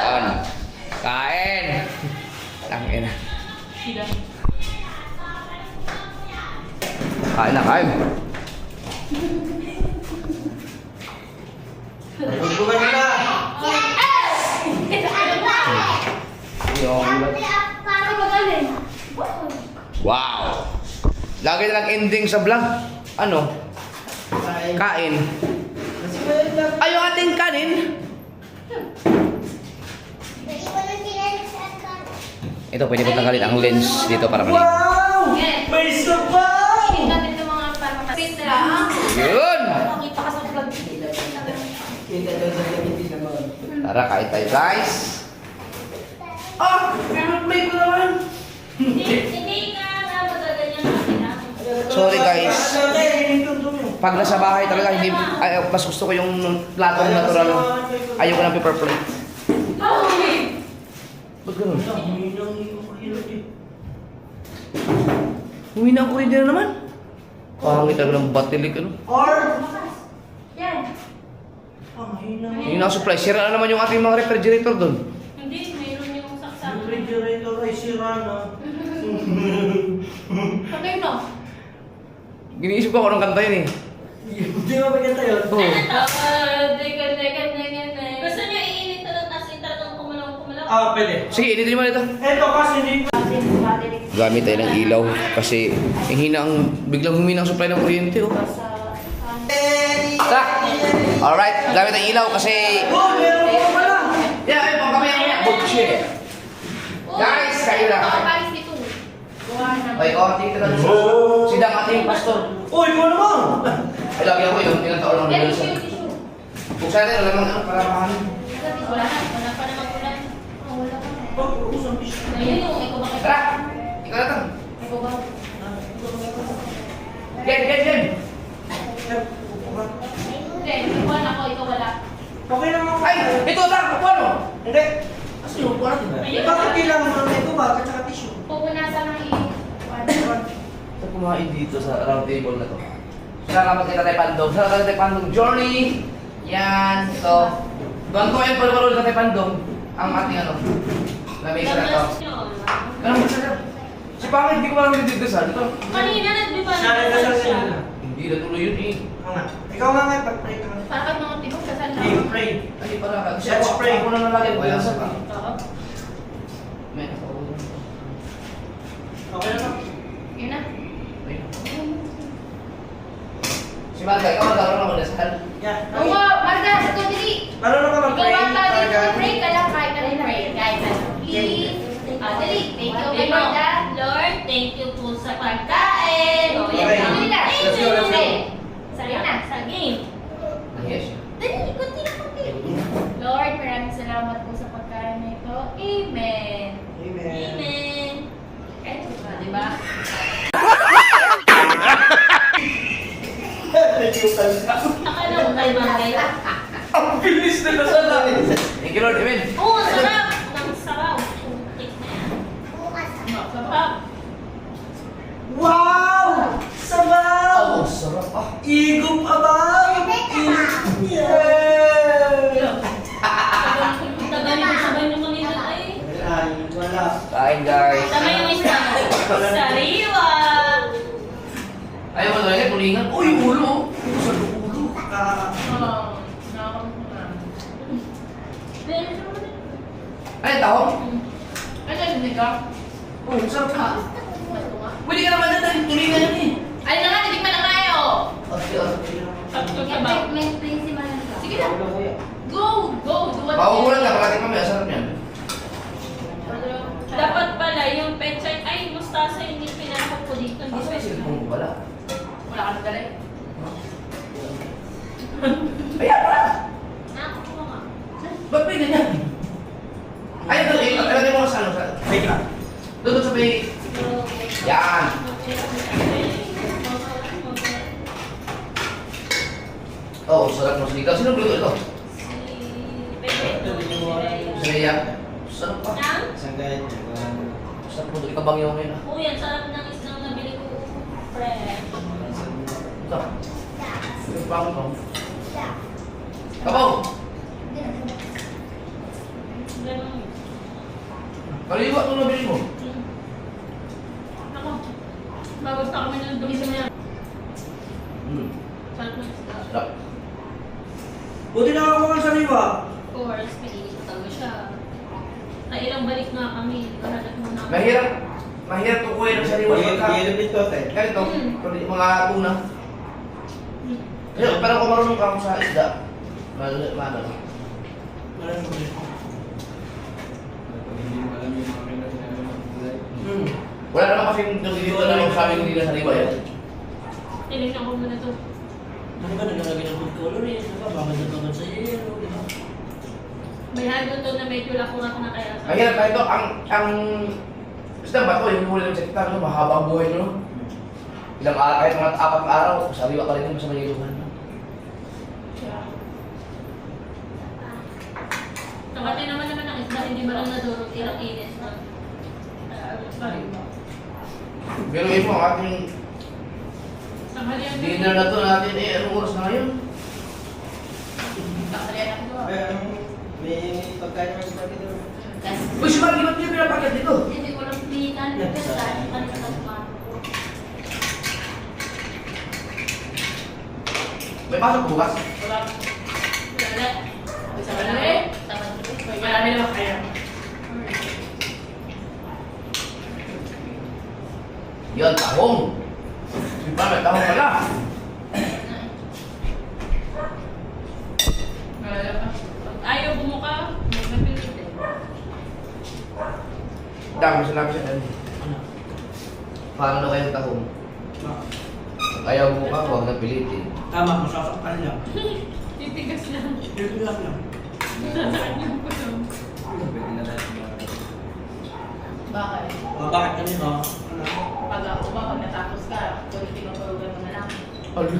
Yan. Kain! Tangin na. Kain na, kain. Pagbukan nyo na. Wow! Lagi na lang ending sa vlog. Ano? Kain. Ay, yung ating kanin. Ito, pwede ko tanggalin ang lens dito para maliit. May sabaw! Hindi natin ito mga parang lang. Yun! Makita ka sa vlog. Tara, kain tayo, guys. Ah! Meron play ko naman. Hindi ka Sorry guys. Pag nasa bahay talaga, hindi, mas gusto ko yung platong natural. Ayaw ko ng paper plate. Ba't ganun? Huwi na ang kuryente na naman. Pangit talaga ng batilik, ano? Yung naka-supply, sira na naman yung ating mga refrigerator doon. Hindi, mayroon yung saksakan. Refrigerator ay sira na. Patay na. Giniisip ko anong kanta yun eh. Hindi mo maganda yun? Oo. Gusto niyo iinit na lang, tapos itatang kumalaw-kumalaw? Ah, pwede. Sige, initin mo nito. Ito kasi hindi Gamit tayo ng ilaw kasi hina ang biglang humina ang supply ng kuryente oh. Tak. Alright, gamit ang ilaw kasi Oh, meron ko pala! yeah, ay pang kami ang bullshit. Guys, kayo lang. Papalis dito. Ay, dito na sila ang ating pastor. Uy, ikaw naman! Ay, lagi ako yun, ilang taon lang Yan, nila sa. tissue. Buksan natin, alam mo para mahan. Wala na. Wala pa naman ulan. Wala pa. Pag-uusang piso. Ayun yung ikaw ba? Tara, ikaw na tang. Ikaw ba? Gen. Hindi, ikaw ako, ikaw wala. Okay naman ako. Ay, ito lang, ano? Hindi. Kasi yung buwan natin. Ayun. Bakit kailangan mo na ito ba? At saka tissue. Pupunasan ng Ito kumain dito sa round table na to. Salamat kay Tatay Pandong. Salamat kay Tatay Pandong. Journey. Yan. Ito. Ganito yung palo-palo Tatay Pandong. Ang ating ano. Lamesa na to. Gamas nyo. Ganun mo siya. Si Pangit, hindi ko alam yung didesal. Ito. Kanina nagbiba Siya rin kasal siya. siya. Hindi na tuloy yun eh. Oo nga. Ikaw nga nga, pag-pray ka nga. Para kang mga tibok, kasal na. Hey, pray. Ay, para ka. Kasi Let's pray. ako na nalagay ko. Yan sa pa. Oo. May Okay naman. Yun na. Si Marga, ikaw magkaroon ako dasal. Yeah. Oo, Marga, ito dili. Marunong ka Ikaw mag-pray? ang tawag Marga? dito, pray ka lang kahit ano pray. Kahit ano. Please. Dali. Thank you, kay Marga. Lord, thank you po sa pagkain. O, yan Okay. lang. Dali na. Let's go, let's go. Okay. Sabi na, sa game. Yes. Dali, kunti na kunti. Lord, maraming salamat po sa pagkain na ito. Amen. Amen. Amen. Kahit ba, di ba? Akala ko tayo bagay. Ang bilis na dasal natin. Thank you Lord, amen. Oo, ang sarap. Ang sarap. Tuntik na yan. Sarap. Wow! Sabaw! Oh, sarap ah. Igop abang! Yeah! Tagalin mo sabay mo kanina ay. Ay, wala. Kain guys. Tama yung isa. Sariwa. Ayaw mo talaga, tulingan. Uy, ulo. Ito sa ulo. Oo. Nakakamuha na. Ay, tao? Ano narinig ka? Oh, sarap ka. Ano nga? Pwede ka naman na tayo, tulingan yan eh. Ay na nga, titikman na tayo. Sakto sa ba? Sige na. Go! Go! Do what Makukulan ka, pagkating mamaya, sarap yan. Dapat pala yung pechay, ay mustasa yung pinakot ko dito. Hindi Asa yung pechay. cellphone ko pala? Wala ka nagdala eh. Ayan pala! Nakakuha nga. Ba't may ganyan? Ay, ito, ilagay mo sa ano, sa... Wait lang. Doon sa may... Yan! Oh, sarap mo sinigaw. Sino luto ito? Si Rhea. Sarap pa. Isang ganyan. Sarap mo ito. Ikabang yung ngayon ah. Oh, yan. Sarap ng isang nabili ko. Fresh. Ito. Ito pa ako. Kabaw! Ganun. Kaliwa ito nabili mo. Ako. Bago pa kami ng dumi niya. Sarap ng isda. Sarap. Buti na ako nga sariwa. Of course, pinili ko talaga siya. Ay, ilang balik nga kami. Kahalat mo na. Mahirap. Mahirap tukuyin ang sariwa pagka. dito, te. Ganito, mga tuna. Kasi parang kung marunong ka sa isda, ano. Wala naman kasi dito na yung sabi ko dito sa riba yan. Tinignan ko muna to. Ano ba nagalagay ng food color eh? Ano ba? Bakit nagkagat sa iyo? Di ba? May halo to na medyo lakurat na kaya. Mahirap kahit ito, ang isda ba ito, yung huli ng sekta, no? Mahaba ang buhay nyo, no? Ilang araw, kahit mga 4 na araw, sariwa ka rin yung masama yung iluhan. Kapatid naman ang isda, hindi ba lang nadurog ilang init na. Pero yun po, ang ating dinner na to natin, anong oras na ngayon? May pagkain naman sa dito. Uy, si Mark, ba't niyo pinapakyat dito? Hindi ko lang pilitan, pero saan ka nila nagmano ko. May pasok bukas? Wala. Sa malaki? Marami naman kaya. Yan, tahong. Si Pa, may tahong pala. Ayaw bumuka, magpapilitin. Dami sinabi siya dali. Paano na kayong tahong? Ayaw mo ka, huwag na pilitin. Tama, masasaktan niya. Titigas lang. Dito lang lang. Sasakit yung puso. Bakit? Bakit kanina? Pag ako ba, pag natapos ka, kung tinutulugan mo na lang. Ano?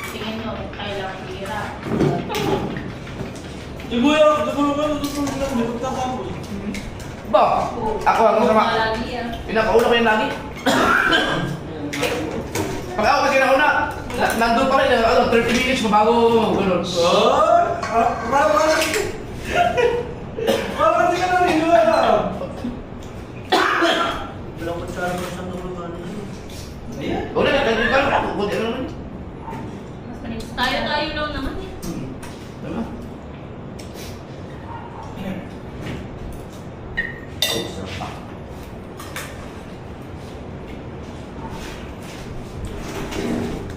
Tingin nyo, kailangan hira. Siguro lang, hindi ko tatapos. Ba? Ako ang masama. Lagi yan. Pinakauna ko yung lagi. Pag ako kasi nauna, nandun pa rin, 30 minutes pa bago gano'n. Parang hindi ka naniniwala. Walang kutsara mo sa tulungan. Ayan. Wala na, ganyan ka lang. Buti ka naman. Tayo lang naman eh. Diba? Oh, sarap pa.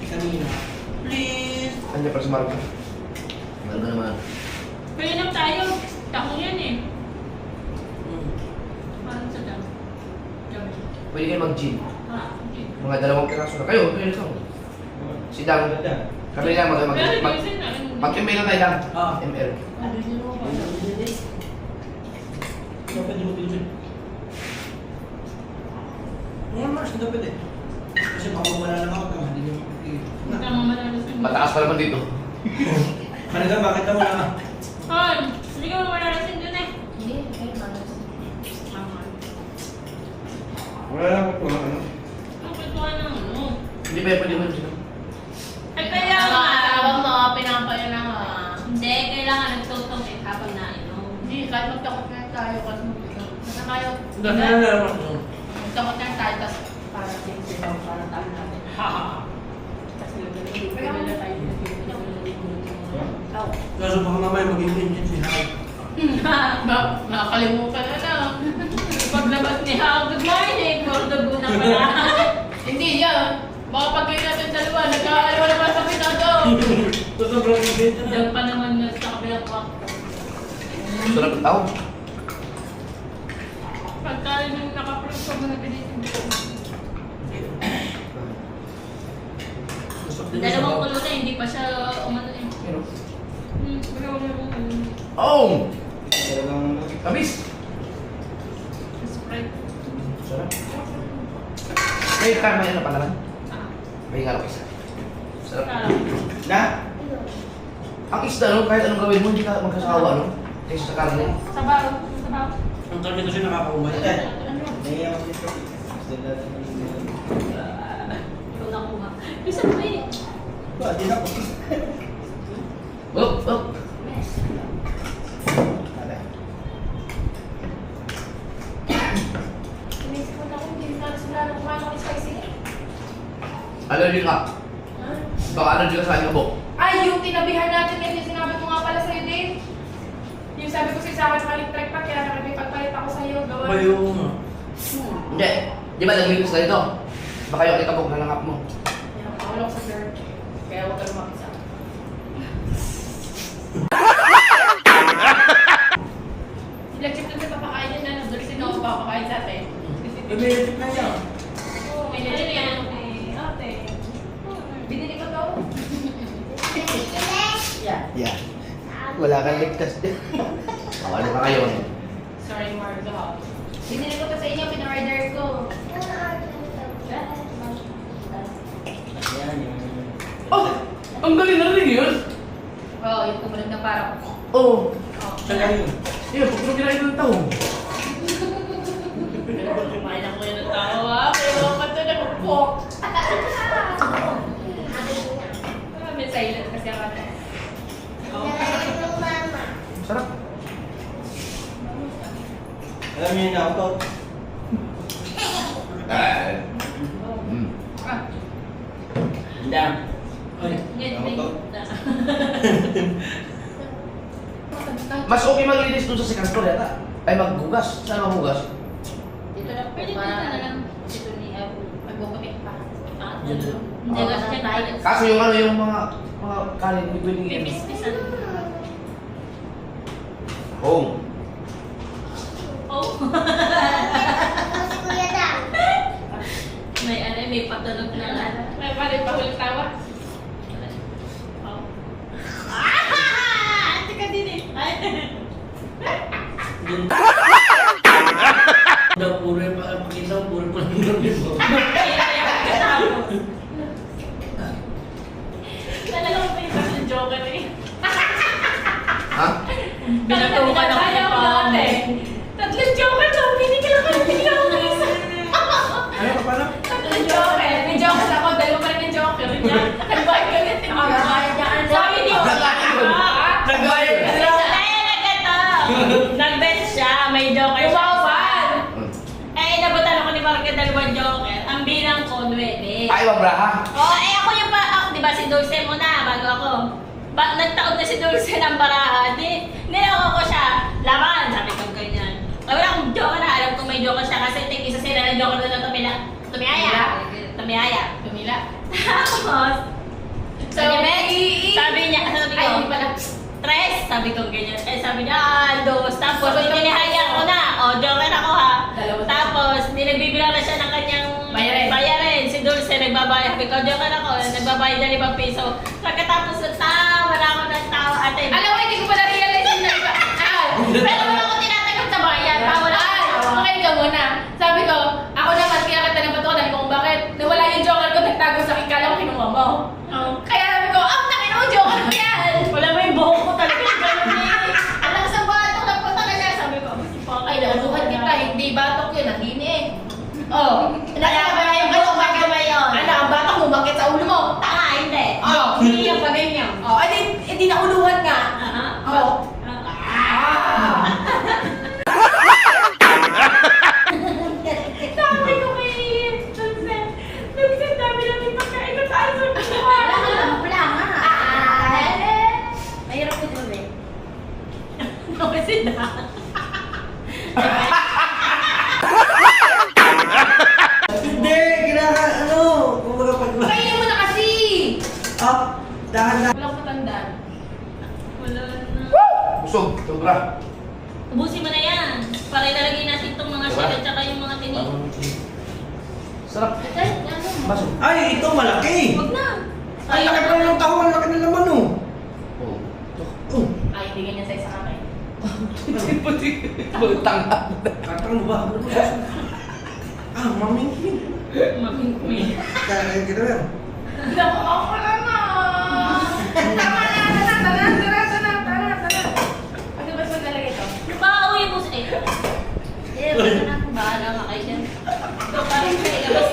Kanina. Please. Andiyan pa si Marco. Marco naman. Kaya lang tayo. Takong yan eh. Parang sa dam. Dami. Pwede kayo mag-gym. Okay. Mga 2 piraso na. Kayo, ikaw. Si Dang. Kami lang Pero minsan na. mag-ML lang tayo lang. Ah. ML. Dapat di mo pinsin. Ngayon, Mars, hindi pwede. Kasi baka wala lang ako, hindi nyo makikita. Hindi ka mamalalas yun. Mataas pa naman dito. Kanina, bakit na wala ka? Hoy! Hindi ka mamalalas yun dun eh. Hindi, okay, malas. Tama. Wala lang ako, ano? Ang kwentuhan ng ano. Hindi pa pwede mo yun sila. Ay kaya Mga nga. tawag mo, pinampaya na nga. Hindi, kailangan nagtutong eh habang nainom. Hindi, kahit magtakot na tayo, kasi basta tayo. Dahil na lang ako. Magtakot na tayo, tapos para sila, para tayo natin. Tapos hindi na tayo. Kaso baka mamaya mag-intention si Hal. Nakakalimutan na lang. Paglabas ni Hao, good morning! Gordo na pala. Hindi yan. Baka pag kayo natin dalawa, nagkakalawa naman sa pinado. So, sobrang intention na. Diyan pa naman na sa kabilang kwarto. Sarap ng tao. Pagka yung nakaprove ko na pinitin ko. Gusto ko din Dalawang sa- kulo na, hindi pa siya umano eh. Ano? Wala. Oh! Talagang Kabis! Sprite. Sarap. May karma yan na pala lang. Ah, May harap isa. Sarap. sarap. na? Ang isda, no? Kahit anong gawin mo, hindi ka magkasawa, no? Kaysa sa karne. Sabaw. Sabaw. Ang karne kasi nakakaumay. Naiyak dito. Gusto natin Ikaw nakuha. Bisa mo eh. Ba, di na ako. Oh, oh. Inisip ko na kung hindi na sila nang kumain ng spicy. Allergy ka. Baka allergy ka sa aking kabok. Ay, yung tinabihan natin yan, yung sinabi ko nga pala sa'yo din. Yung sabi ko sa akin, malik-track pa, kaya nakipagpalit ako sa'yo. Gawa. Ba yung... Hindi. Di ba naglilis na ito? Baka yung aking kabok na langap mo. Wala ko sa dirt. Kaya huwag ka lumapit sa akin. Sila chip na papakain yan na, doon sino ako papakain sa atin. Imilit na niya. Oo, may nilin yan. Ate. Binili ko to. Yeah. Yeah. Wala kang ligtas din. Ano pa kayo? Sorry, Mark. Binili ko to sa inyo, pin-order ko. Yan, yung... Oh! Ang galing na rin yun! Oo, yung tumunog na parang... Oo. Saan galing yun? Yun, pag kinain ng tao. Kumain ako yun ng tao. Oo, pero mato na kupok. May silent kasi ako. Sarap. Alam niyo yun ako to. Dam. Yan, Ako to. Mas okay maglinis dun sa second floor yata. Ay, maghugas. Saan maghugas? Dito na po, Pwede para dito na lang. dito ni magbubutik pa. Hindi kasi siya tayo. Kaso yung ano, yung mga kanin, hindi pwedeng Pipis-pisan. Home. Oh. May ano, may patulog na nga. May pala pa ulit tawa. Oh. Ah! Tika din eh. Daw puro yung pakita ko, puro pa lang yung mo. Talaga mo pa yung joker eh. Ha? Binatukan ako Kaya ng ko dati. Tatlong joker ko, binigil ako ng binigil ako ng isa. Ano ka pala? Tatlong joker. May joker ako, dalawa pa rin yung joker. Nagbayad ka ulit. Sabi niyo, Nagbayad ka na. Nag-bet siya, may joker siya. Umawan. Eh, inabutan ako ni Marga dalawang joker. Ang bilang ko, 9. Ay, mabraha. Oh, eh ako yung ako, di ba si Dulce muna, bago ako. Nagtaob na si Dulce ng baraha. Niloko ko siya. Laban, sabi ko ganyan. Wala akong joker na, alam ko may joker siya kasi isa sila ng joker na tumiyaya. Tumila. Tapos, So, sabi niya, sabi ko, Ay, hindi pala. Tres, sabi ko ganyan. Eh, sabi niya, dos. Tapos, inihaya ko na. O, joker ako ha. Dalawa. Tapos, nilagbibilang na siya ng kanyang bayarin. Si Dulce, nagbabayad. Sabi ko, joker ako. Nagbabayad na 5 piso. Pagkatapos, nagtawa na ako ng tawa. Ate, Alam mo, hindi ko pala realize yun na iba. pero wala ko tinatanggap sa bayan. Bawal ako. Okay ka muna. Sabi ko, ako naman, kinakanta ng bato ko, dahil kung bakit nawala yung joker ko, nagtago sa akin, kala ko kinuha mo. Oh. Kaya sabi ko, nakin mo, joker ko yan! Wala mo yung buhok ko talaga. Ganun eh. Alam sa batok, nagpunta ka siya. Sabi ko, ay, nausuhan kita, hindi batok yun, nagini eh. Oh, Kaya wala yung buhok bago ba yun? Ano, ang batok mo, bakit sa ulo mo? Tanga, hindi. Oh, Hindi yung pa ganyan. oh, edi nauluhan nga. Aha. Oh. Sabi ko kay Dulce, dami lang yung pagkain ko tayo sa buhay. Wala nga. Mahirap ko dun eh. Kasi na. Hindi, ano, kumbaga pag... Kainin mo na kasi! Ah, dahan-dahan. Walang patandaan. Wala na. Busog. Sobra. Ubusin mo na yan. Para ilalagay natin itong mga shell at saka yung mga tinik. Sarap. Baso. Ay, ito malaki. Huwag na. Ang laki pa ng taho, ang laki na naman oh. Oo. Oh, Ay, hindi ganyan sa isa kamay. Tangka. katang mo ba? Ano ba? Ah, mamingkin. Mabingkwi. Kaya kita yan. Naku, ako na na! Tama na! Tara! Ano ba maglalagay ito? Pauwi mo sa eh. Eh, wala na. Bahala nga kayo dyan. Ito pa rin sa ilabas